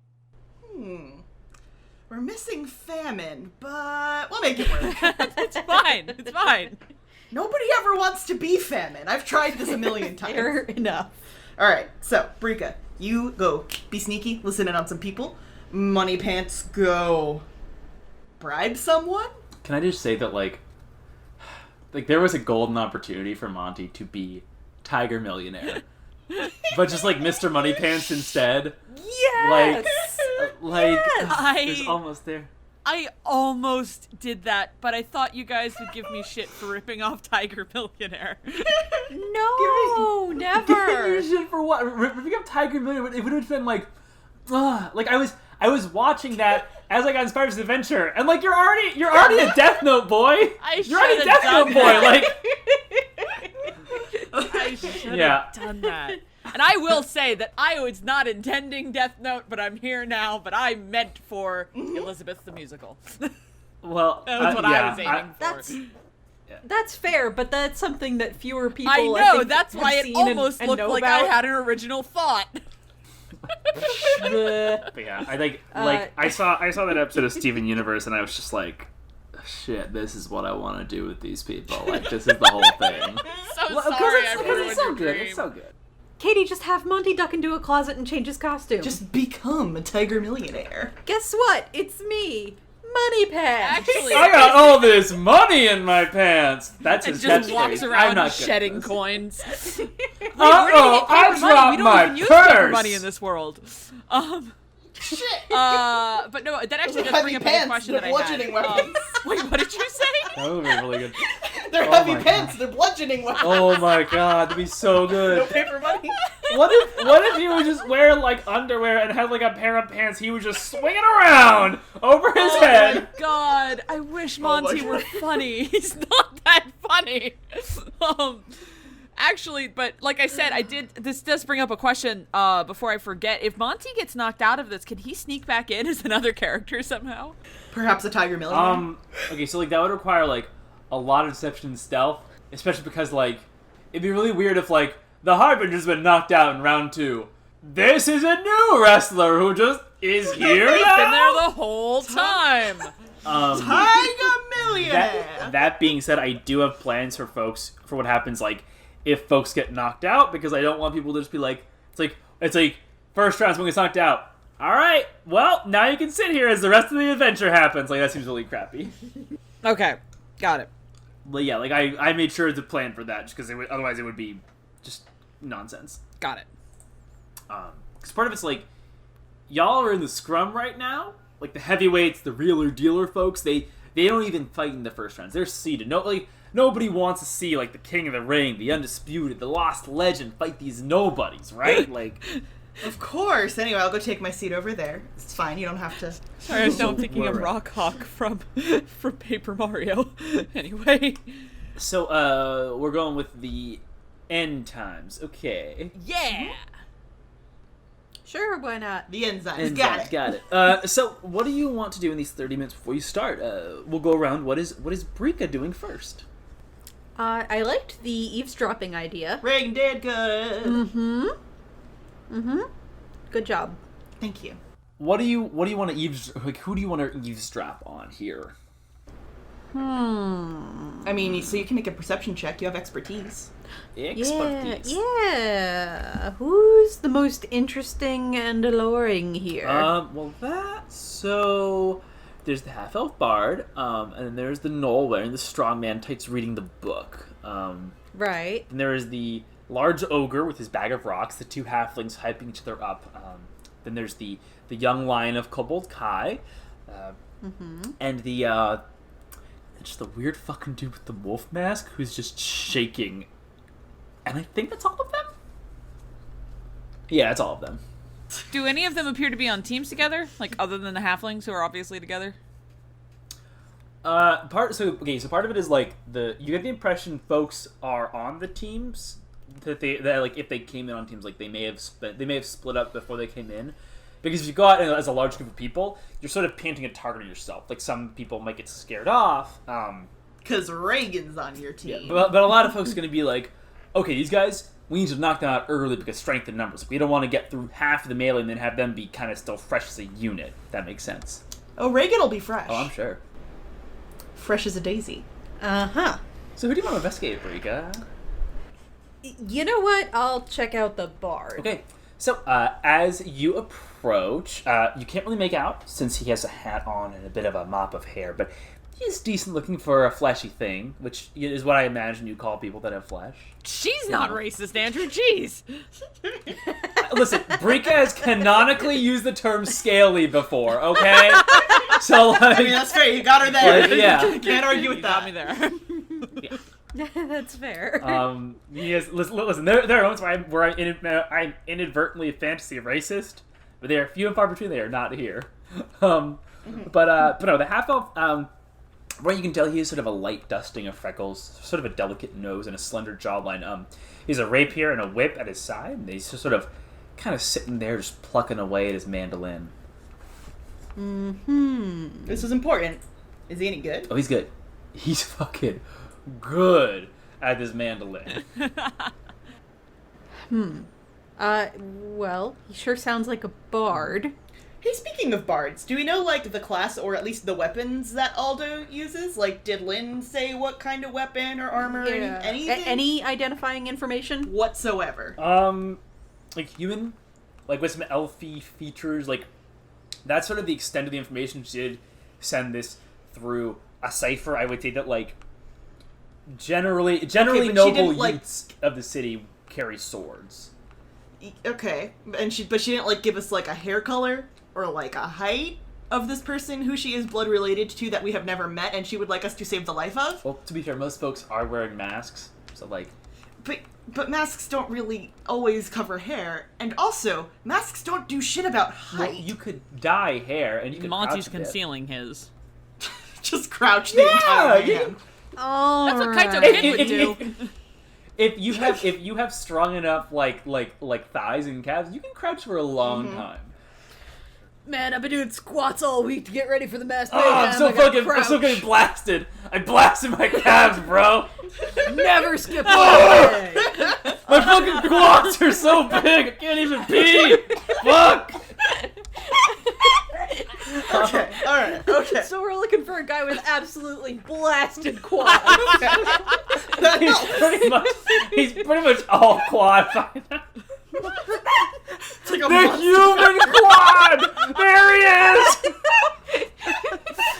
We're missing famine, but we'll make it work. It's fine. It's fine. Nobody ever wants to be famine. I've tried this a million times. Fair enough. Alright, so, Brika, you go be sneaky, listen in on some people. Money Pants, go bribe someone? Can I just say that, like there was a golden opportunity for Monty to be Tiger Millionaire. But just, like, Mr. Moneypants instead. Yes! It was almost there. I almost did that, but I thought you guys would give me shit for ripping off Tiger Millionaire. No, never. You shit for what? Ripping up Tiger Millionaire, it would have been like, like I was watching that as I got inspired for this adventure, and like you're already a Death Note boy. You're already a Death Note boy. Like, I should have done that. And I will say that I was not intending Death Note, but I'm here now. But I meant for Elizabeth the musical. Well, That was what I was aiming for. That's fair, but that's something that fewer people. I know. think, That's have why it seen almost and looked know like about. I had an original thought. but yeah, I think I saw that episode of Steven Universe, and I was just like, shit, this is what I want to do with these people. Like, this is the whole thing. So Well, sorry, I because ruined it's so your good. dream. It's so good. Katie, just have Monty duck into a closet and change his costume. Just become a Tiger Millionaire. guess what? It's me, Money Pants. Actually, I got all this money in my pants. That's and his just catchphrase. walks I'm around not good at shedding this. coins. Uh-oh, I I dropped We my don't even use paper purse. money in this world. Shit! But no, that actually does bring up a good question they're that I bludgeoning had. weapons. Wait, what did you say? That would be really good. They're Oh heavy my pants, they're bludgeoning weapons. Oh my god, that'd be so No good. paper money. What if he would just wear like underwear and had like a pair of pants he would just swing it around over his Oh head? my god, I wish my Monty were God. funny. He's not that funny. Actually, but like I said, this does bring up a question, before I forget. If Monty gets knocked out of this, can he sneak back in as another character somehow? Perhaps a Tiger Millionaire. Okay, so like that would require like a lot of deception and stealth, especially because like it'd be really weird if like the Harbinger's been knocked out in round 2. This is a new wrestler who just is here He's now. been there the whole time. Tiger Millionaire! That being said, I do have plans for what happens like if folks get knocked out, because I don't want people to just be like, it's like first round someone gets knocked out. All right, well now you can sit here as the rest of the adventure happens. Like that seems really crappy. Okay, got it. But yeah, like I made sure to plan for that just because otherwise it would be just nonsense. Got it. Because part of it's like y'all are in the scrum right now. Like the heavyweights, the realer dealer folks, they don't even fight in the first rounds. They're seeded. Nobody wants to see like the King of the Ring, the Undisputed, the Lost Legend fight these nobodies, right? Like, Of course. Anyway, I'll go take my seat over there. It's fine, you don't have to. Sorry, now I'm thinking of Rockhawk from Paper Mario. Anyway. so we're going with the end times. Okay. Yeah! Sure, why not? The enzymes. End Got times, it. Got it. So what do you want to do in these 30 minutes before you start? We'll go around. What is Brika doing first? I liked the eavesdropping idea. Reagan did good. Good job. Thank you. What do you want to who do you want to eavesdrop on here? I mean, so you can make a perception check. You have expertise. Expertise. Yeah. Who's the most interesting and alluring here? So there's the half-elf bard, and then there's the gnoll wearing the strongman tights reading the book. Right. And there is the large ogre with his bag of rocks, the two halflings hyping each other up. Then there's the young lion of Kobold Kai, and the It's just the weird fucking dude with the wolf mask who's just shaking. And I think that's all of them? Yeah, it's all of them. Do any of them appear to be on teams together? Like, other than the halflings who are obviously together? Part of it is like you get the impression folks are on the teams that like if they came in on teams, like they may have split up before they came in, because if you go out as a large group of people, you're sort of painting a target on yourself. Like some people might get scared off because Reagan's on your team. Yeah, but a lot of folks are going to be like, okay, these guys, we need to knock them out early because strength in numbers. We don't want to get through half of the melee and then have them be kind of still fresh as a unit. If that makes sense. Oh, Reagan will be fresh. Oh, I'm sure. Fresh as a daisy. Uh-huh. So who do you want to investigate, Rika? You know what? I'll check out the bard. Okay. So, as you approach, you can't really make out since he has a hat on and a bit of a mop of hair, but he's decent looking for a fleshy thing, which is what I imagine you call people that have flesh. She's not racist, Andrew. Jeez. Listen, Brika has canonically used the term scaly before, okay? So, like, I mean, that's fair. You got her there. Like, yeah. Can't argue with that. Got me there. Yeah. That's fair. He has, listen, there are moments where I'm inadvertently fantasy racist, but they are few and far between. They are not here. But no, the half elf, where you can tell he has sort of a light dusting of freckles, sort of a delicate nose and a slender jawline. He has a rapier and a whip at his side, and he's just sort of kind of sitting there just plucking away at his mandolin. Mm-hmm. This is important. Is he any good? Oh, he's good. He's fucking good at this mandolin. Well, he sure sounds like a bard. Hey, speaking of bards, do we know, like, the class or at least the weapons that Aldo uses? Like, did Lynn say what kind of weapon or armor or anything? Any identifying information? Whatsoever. Like human, like with some elfy features, like that's sort of the extent of the information. She did send this through a cipher. I would say that, like, generally noble youths of the city carry swords. Okay, but she didn't, like, give us, like, a hair color or, like, a height of this person who she is blood related to that we have never met and she would like us to save the life of? Well, to be fair, most folks are wearing masks, so, like... But masks don't really always cover hair, and also, masks don't do shit about height. Well, you could dye hair, and you could Monty's crouch a bit. concealing his. Just crouch the entire man. Oh, that's what Kaito Kid would do. If you have strong enough like thighs and calves, you can crouch for a long time. Man, I've been doing squats all week to get ready for the Masks I'm so getting blasted. I blasted my calves, bro. Never skip one day. My fucking quads are so big, I can't even pee. Fuck. Okay, alright, okay. So we're looking for a guy with absolutely blasted quads. He's pretty much all quad by now. It's like a the human quad! There he is!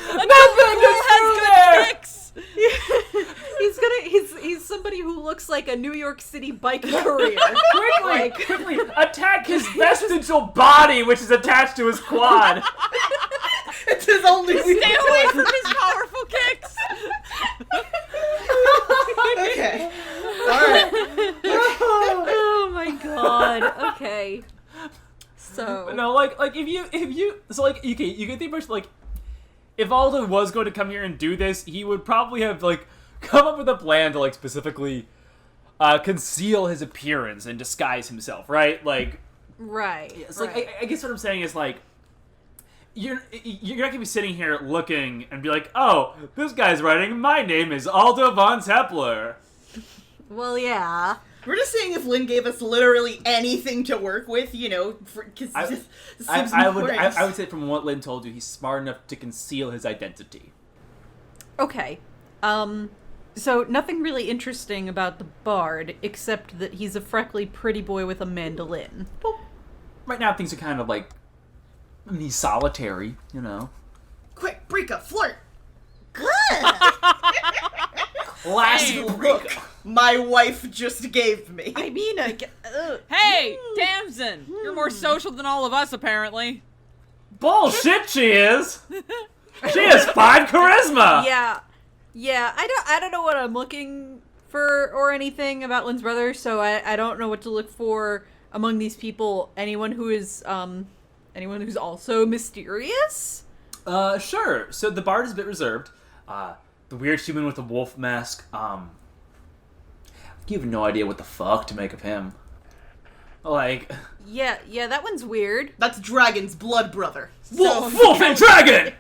Nothing is through there! He's somebody who looks like a New York City biking career. Quickly, attack his vestigial body, which is attached to his quad. It's his only Stay away from his powerful kicks! Okay. Alright. Oh my god. Okay. So no, like if you so like you can think much like if Aldo was going to come here and do this, he would probably have like come up with a plan to like specifically conceal his appearance and disguise himself, right? Like, right. It's like I guess what I'm saying is like you're not gonna be sitting here looking and be like, oh, this guy's writing, my name is Aldo von Tepler. Well, yeah. We're just saying if Lynn gave us literally anything to work with, you know, because I would say from what Lynn told you, he's smart enough to conceal his identity. Okay. So nothing really interesting about the bard, except that he's a freckly pretty boy with a mandolin. Well, right now things are kind of like, I mean, he's solitary, you know. Quick, Brika, flirt! Good! Classic look my wife just gave me. I mean, Hey, Tamsin! You're more social than all of us, apparently. Bullshit, she is! She has 5 charisma! Yeah. Yeah, I don't know what I'm looking for or anything about Lynn's brother, so I don't know what to look for among these people. Anyone who's also mysterious? Sure. So the bard is a bit reserved. The weird human with the wolf mask, you have no idea what the fuck to make of him. Like... Yeah, that one's weird. That's Dragon's blood brother. Wolf and dragon!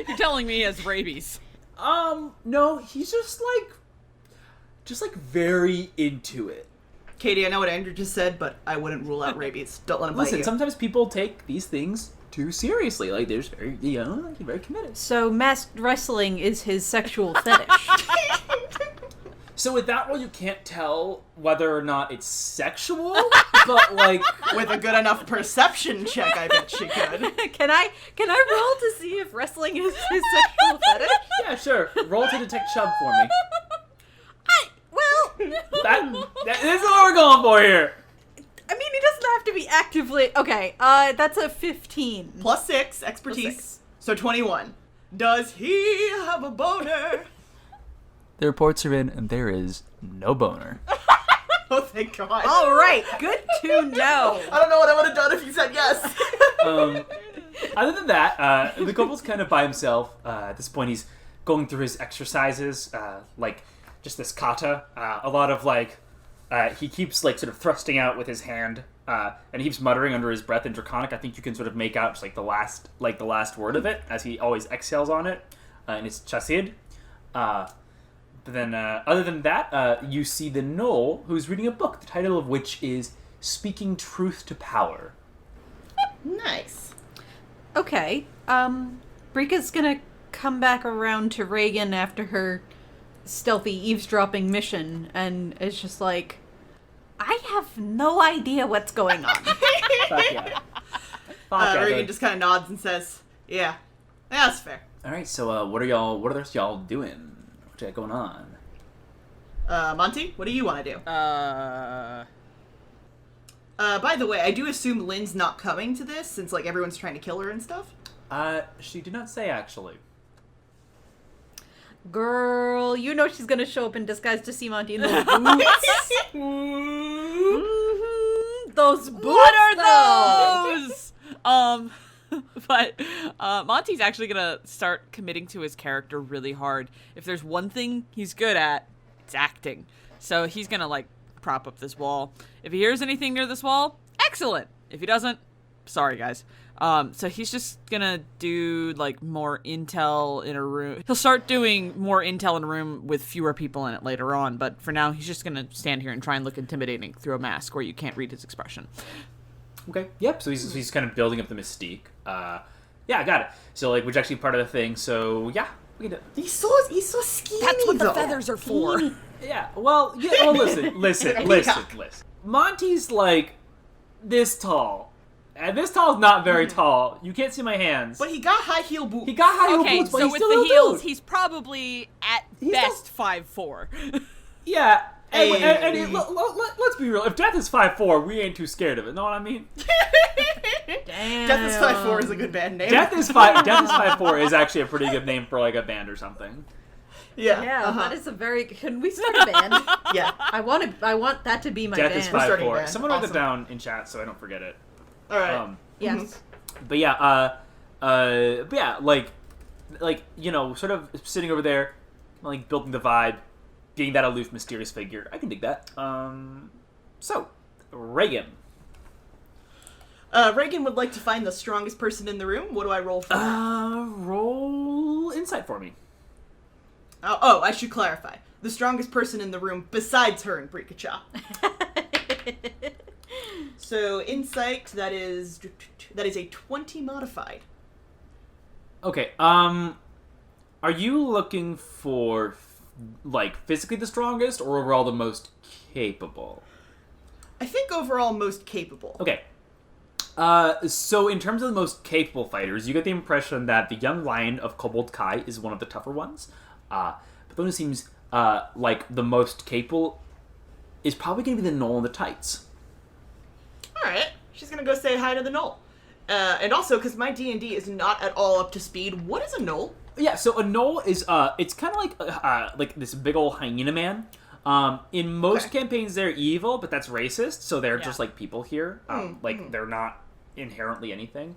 You're telling me he has rabies. No, he's just very into it. Katie, I know what Andrew just said, but I wouldn't rule out rabies. Don't let him bite you. Listen, sometimes people take these things too seriously. Like, they're very, very committed. So masked wrestling is his sexual fetish. So with that role, you can't tell whether or not it's sexual, but like with a good enough perception check, I bet she could. Can I roll to see if wrestling is his sexual fetish? Yeah, sure. Roll to detect chub for me. This is what we're going for here. I mean, he doesn't have to be actively... Okay, that's a 15. Plus 6, expertise. Plus 6. So 21. Does he have a boner? The reports are in, and there is no boner. Oh, thank God. All right, good to know. I don't know what I would have done if you said yes. Other than that, the couple's kind of by himself. At this point, he's going through his exercises, like just this kata. A lot of he keeps like sort of thrusting out with his hand, and he keeps muttering under his breath in Draconic. I think you can sort of make out just the last word of it as he always exhales on it, and it's chasid. But then, other than that, you see the Knoll, who's reading a book, the title of which is Speaking Truth to Power. Nice. Okay, Brika's gonna come back around to Reagan after her stealthy eavesdropping mission, and it's just like, I have no idea what's going on. Fuck yeah. Reagan just kind of nods and says, yeah, that's fair. Alright, so what are the rest of y'all doing? What you got going on? Monty, what do you want to do? By the way, I do assume Lynn's not coming to this, since, everyone's trying to kill her and stuff? She did not say, actually. Girl, you know she's gonna show up in disguise to see Monty in those boots. Mm-hmm. Those boots, what are those? But Monty's actually gonna start committing to his character really hard. If there's one thing he's good at, it's acting. So he's gonna prop up this wall. If he hears anything near this wall, excellent. If he doesn't, sorry guys. So he's just gonna do more intel in a room. He'll start doing more intel in a room with fewer people in it later on, but for now he's just gonna stand here and try and look intimidating through a mask where you can't read his expression. Okay. Yep. So he's kind of building up the mystique. Yeah, got it. So which actually part of the thing. So yeah, we can do. He's so skinny. That's what the feathers are for. Yeah. Well, listen. Monty's this tall. And this tall is not very tall. You can't see my hands. But he got high heel boots. He got high heel boots, but so he's with still the heels, dude. he's probably at best 5'4". Yeah. Hey. And let's be real. If Death is 5'4", we ain't too scared of it. Know what I mean? Damn. Death is 5'4" is a good band name. Death is 5'4" is actually a pretty good name for a band or something. Yeah. Yeah, that is a very... Can we start a band? Yeah. I want that to be my Death band. is starting a 5'4". band. Someone write Awesome. that down in chat so I don't forget it. All right. Yes. But yeah, but yeah, sort of sitting over there, building the vibe, being that aloof, mysterious figure. I can dig that. So, Reagan. Reagan would like to find the strongest person in the room. What do I roll for that? Roll insight for me. Oh, I should clarify. The strongest person in the room besides her and Brikacha. So, insight, that is a 20 modified. Okay, are you looking for, physically the strongest or overall the most capable? I think overall most capable. Okay. So in terms of the most capable fighters, you get the impression that the young lion of Kobold Kai is one of the tougher ones. But the one who seems, the most capable is probably going to be the Knoll in the tights. Alright, she's gonna go say hi to the Knoll. And also, because my D&D is not at all up to speed, what is a Knoll? Yeah, so a gnoll is it's kind of like this big old hyena man. In most campaigns they're evil, but that's racist, so they're just like people here. They're not inherently anything.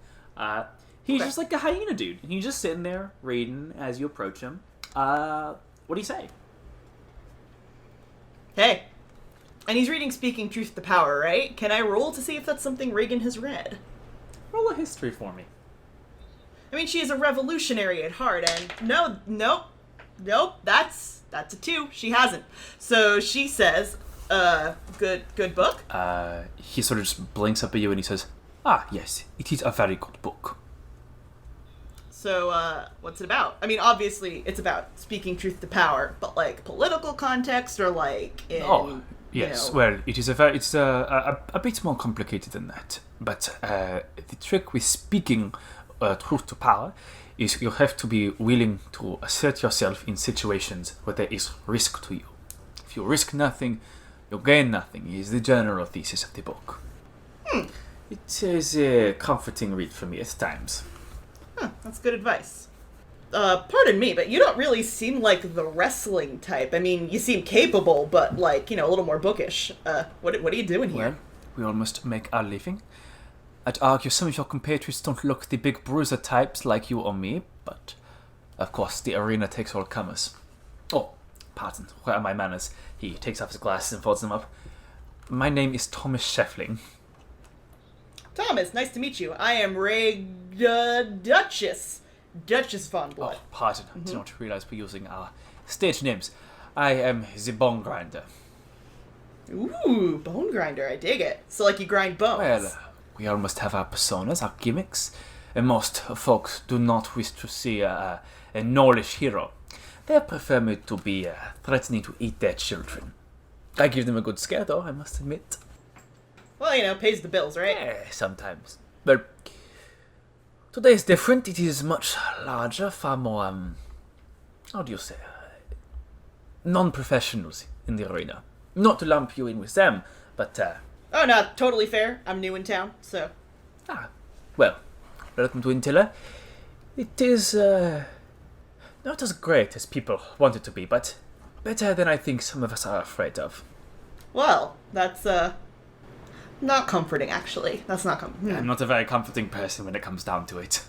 He's just like a hyena dude. He's just sitting there reading as you approach him. What do you say? Hey. And he's reading Speaking Truth to Power, right? Can I roll to see if that's something Reagan has read? Roll a history for me. I mean, she is a revolutionary at heart, and nope, that's a 2. She hasn't. So she says, good book? He sort of just blinks up at you and he says, "Ah, yes, it is a very good book." So, what's it about? I mean, obviously, it's about speaking truth to power, but, like, political context or, like, in... Oh, yes. Well, it's a bit more complicated than that. But the trick with speaking truth to power is you have to be willing to assert yourself in situations where there is risk to you. If you risk nothing, you gain nothing, is the general thesis of the book. It is a comforting read for me at times. That's good advice. Pardon me, but you don't really seem like the wrestling type. I mean, you seem capable, but, like, a little more bookish. What are you doing here? Well, we all must make our living. I'd argue some of your compatriots don't look the big bruiser types like you or me, but, of course, the arena takes all comers. Oh, pardon, where are my manners? He takes off his glasses and folds them up. My name is Thomas Scheffling. Thomas, nice to meet you. I am Duchess von Blood. Oh, pardon, I did not realize we're using our stage names. I am the Bone Grinder. Ooh, Bone Grinder, I dig it. So, like, you grind bones. Well, we all must have our personas, our gimmicks, and most folks do not wish to see a gnollish hero. They prefer me to be threatening to eat their children. I give them a good scare, though, I must admit. Well, pays the bills, right? Sometimes. But today is different. It is much larger, far more, how do you say, non-professionals in the arena. Not to lump you in with them, but, Oh, no, totally fair. I'm new in town, so... Well, welcome to Intilla. It is, not as great as people want it to be, but better than I think some of us are afraid of. Well, that's, not comforting, actually. That's not comforting. I'm not a very comforting person when it comes down to it.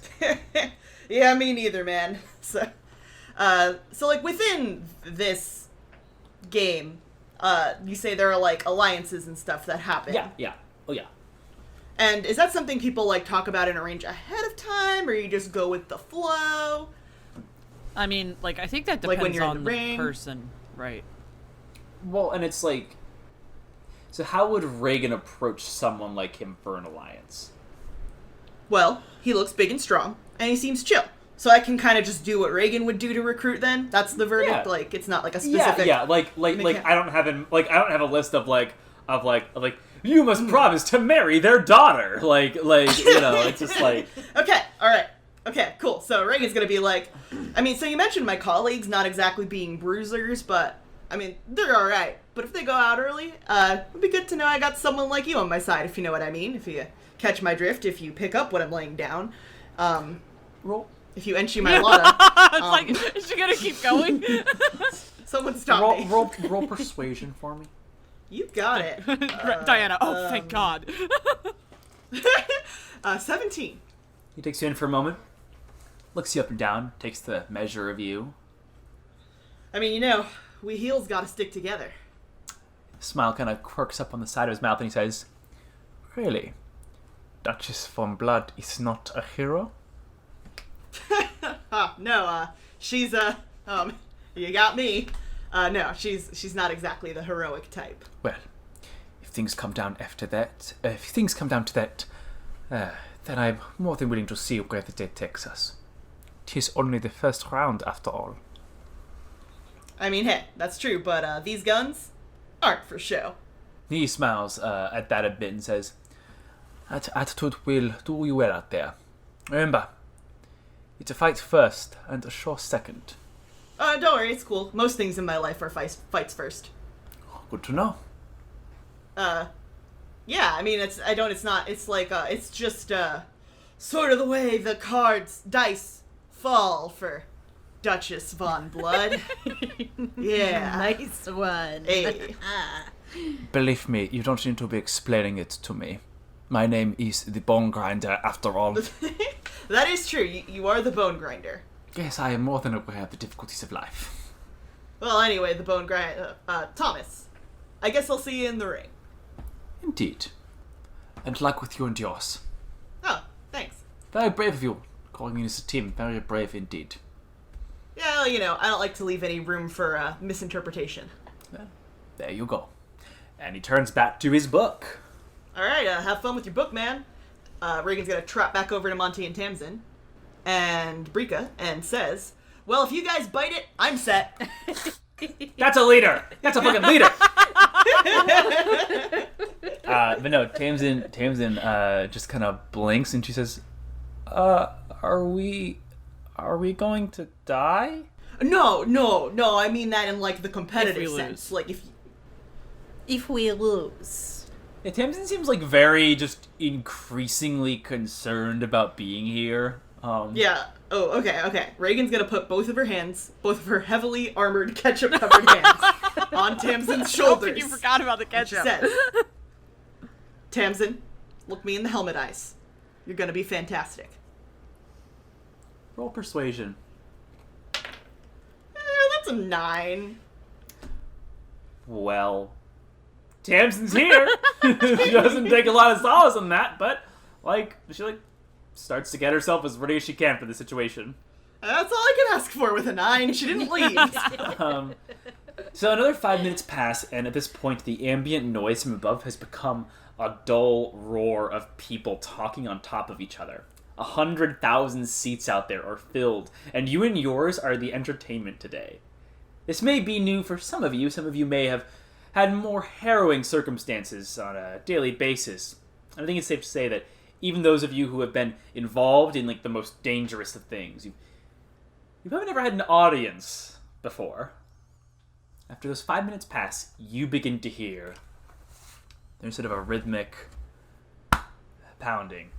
Yeah, me neither, man. So, like, within this game, you say there are, like, alliances and stuff that happen. Yeah. Oh, yeah. And is that something people, like, talk about and arrange ahead of time, or you just go with the flow? I mean, like, I think that Like when depends you're in on the the ring? person, right? Well, and it's like... So how would Reagan approach someone like him for an alliance? Well, he looks big and strong, and he seems chill. So I can kind of just do what Reagan would do to recruit then? That's the verdict? Yeah. Like, it's not like a specific... Yeah, like I don't have a list of you must promise to marry their daughter. It's just like... Okay, alright. Okay, cool. So Reagan's gonna be like... I mean, so you mentioned my colleagues not exactly being bruisers, but... I mean, they're alright. But if they go out early, it'd be good to know I got someone like you on my side, if you know what I mean. If you catch my drift, if you pick up what I'm laying down. Roll. If you entry my lotta. It's like, is she gonna keep going? Someone stop me. Roll persuasion for me. You got it. Diana, thank God. 17. He takes you in for a moment, looks you up and down, takes the measure of you. I mean, we heels gotta stick together. Smile kind of quirks up on the side of his mouth and he says, "Really? Duchess von Blood is not a hero?" No, she's, you got me. No, she's not exactly the heroic type. Well, if things come down to that, then I'm more than willing to see where the day takes us. 'Tis only the first round, after all. I mean, hey, that's true, but these guns aren't for show. He smiles at that a bit and says, "That attitude will do you well out there. Remember, it's a fight first and a show second." Don't worry, it's cool. Most things in my life are fights first. Good to know. Yeah, I mean, it's just, sort of the way the dice fall for Duchess Von Blood. Yeah. Nice one. Hey. Believe me, you don't need to be explaining it to me. My name is the Bone Grinder, after all. That is true. You are the Bone Grinder. Yes, I am more than aware of the difficulties of life. Well, anyway, the Bone Grinder... Thomas, I guess I'll see you in the ring. Indeed. And luck with you and yours. Oh, thanks. Very brave of you, calling in as a team. Very brave indeed. Yeah, well, you know, I don't like to leave any room for misinterpretation. Well, there you go. And he turns back to his book. Alright, have fun with your book, man. Reagan's gonna trot back over to Monty and Tamsin and Brika and says, well, if you guys bite it, I'm set. That's a leader! That's a fucking leader! But no, Tamsin just kind of blinks and she says, are we going to die? No, I mean that in, like, the competitive sense. Like, If we lose. Yeah, Tamsin seems like very just increasingly concerned about being here. Yeah. Oh, okay. Reagan's gonna put both of her heavily armored, ketchup-covered hands on Tamsin's shoulders. You forgot about the ketchup. Says, Tamsin, look me in the helmet eyes. You're gonna be fantastic. Roll persuasion. That's a 9. Well, Tamsin's here. She doesn't take a lot of solace in that, but she starts to get herself as ready as she can for the situation. That's all I can ask for with a 9. She didn't leave. So another 5 minutes pass, and at this point, the ambient noise from above has become a dull roar of people talking on top of each other. 100,000 seats out there are filled, and you and yours are the entertainment today. This may be new for some of you. Some of you may have had more harrowing circumstances on a daily basis. And I think it's safe to say that even those of you who have been involved in, the most dangerous of things, you probably never had an audience before. After those 5 minutes pass, you begin to hear there's sort of a rhythmic pounding.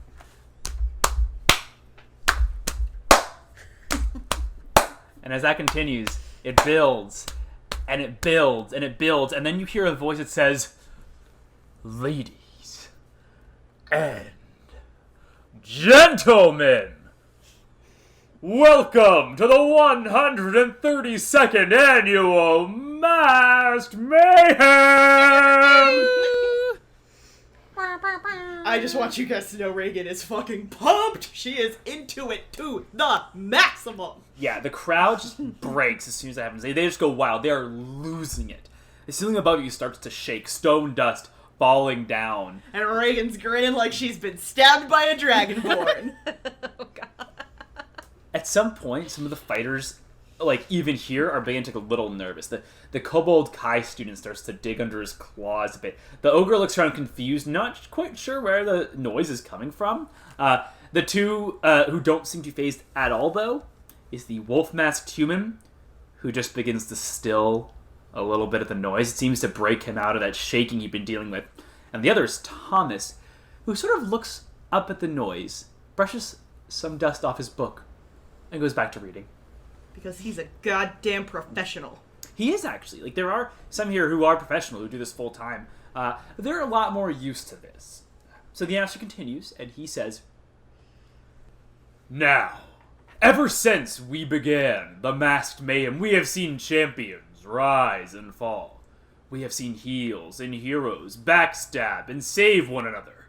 And as that continues, it builds, and it builds, and it builds, and then you hear a voice that says, "Ladies and gentlemen, welcome to the 132nd annual Masked Mayhem!" I just want you guys to know Reagan is fucking pumped. She is into it to the maximum. Yeah, the crowd just breaks as soon as that happens. They just go wild. They are losing it. The ceiling above you starts to shake. Stone dust falling down. And Reagan's grinning like she's been stabbed by a dragonborn. Oh, God. At some point, some of the fighters, even here, are beginning to get a little nervous. The Kobold Kai student starts to dig under his claws a bit. The ogre looks around confused, not quite sure where the noise is coming from. The two who don't seem to be phased at all, though, is the wolf-masked human, who just begins to still a little bit of the noise. It seems to break him out of that shaking he'd been dealing with. And the other is Thomas, who sort of looks up at the noise, brushes some dust off his book, and goes back to reading. Because he's a goddamn professional. He is, actually. There are some here who are professional, who do this full time. They're a lot more used to this. So the announcer continues, and he says, "Now, ever since we began the Masked Mayhem, we have seen champions rise and fall. We have seen heels and heroes backstab and save one another.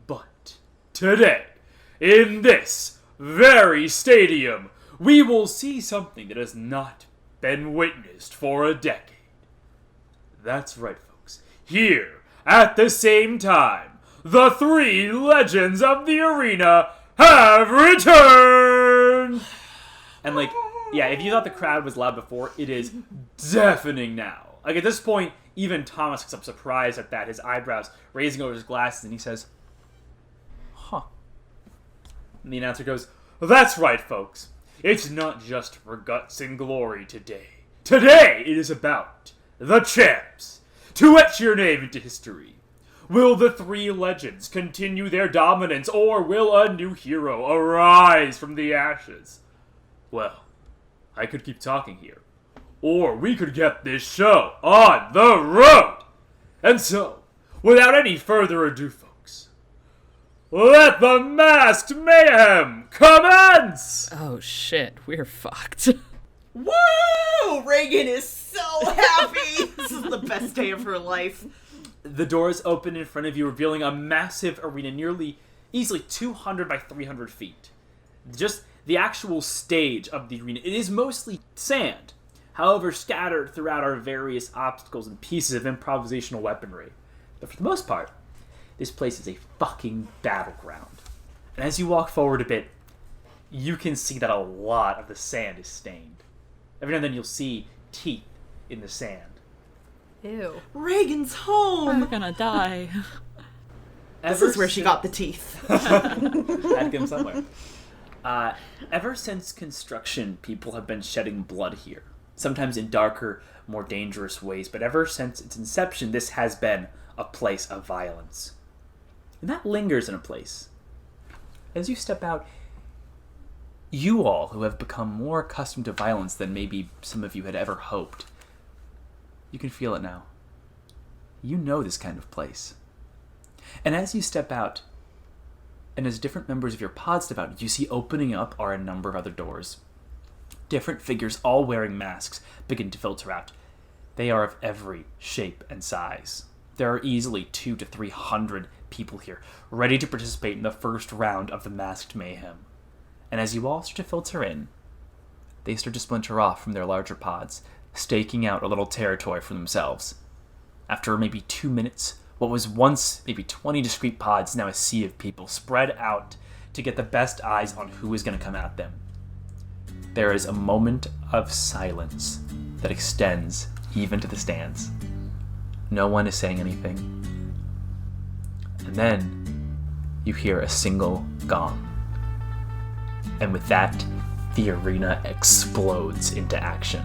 But today, in this very stadium, we will see something that has not been witnessed for a decade. That's right, folks. Here, at the same time, the three legends of the arena have returned!" And if you thought the crowd was loud before, it is deafening now. At this point, even Thomas gets up surprised at that, his eyebrows raising over his glasses, and he says, "Huh." And the announcer goes, "That's right, folks. It's not just for guts and glory today. Today it is about the champs. To etch your name into history. Will the three legends continue their dominance, or will a new hero arise from the ashes? Well, I could keep talking here. Or we could get this show on the road! And so, without any further ado, folks, let the Masked Mayhem commence! Oh shit, we're fucked. Woo! Reagan is so happy! This is the best day of her life. The doors open in front of you, revealing a massive arena, easily 200 by 300 feet. Just the actual stage of the arena. It is mostly sand. However, scattered throughout are various obstacles and pieces of improvisational weaponry. But for the most part, this place is a fucking battleground. And as you walk forward a bit, you can see that a lot of the sand is stained. Every now and then you'll see teeth in the sand. Ew. Reagan's home! I'm gonna die. This is where she got the teeth. Had them somewhere. Ever since construction, people have been shedding blood here. Sometimes in darker, more dangerous ways, but ever since its inception, this has been a place of violence. And that lingers in a place. As you step out, you all, who have become more accustomed to violence than maybe some of you had ever hoped, you can feel it now. You know this kind of place. And as you step out, and as different members of your pod step out, you see opening up are a number of other doors. Different figures, all wearing masks, begin to filter out. They are of every shape and size. There are easily 200 to 300 people here, ready to participate in the first round of the Masked Mayhem. And as you all start to filter in, they start to splinter off from their larger pods, staking out a little territory for themselves. After maybe 2 minutes, what was once maybe 20 discrete pods is now a sea of people spread out to get the best eyes on who is going to come at them. There is a moment of silence that extends even to the stands. No one is saying anything. And then you hear a single gong. And with that, the arena explodes into action.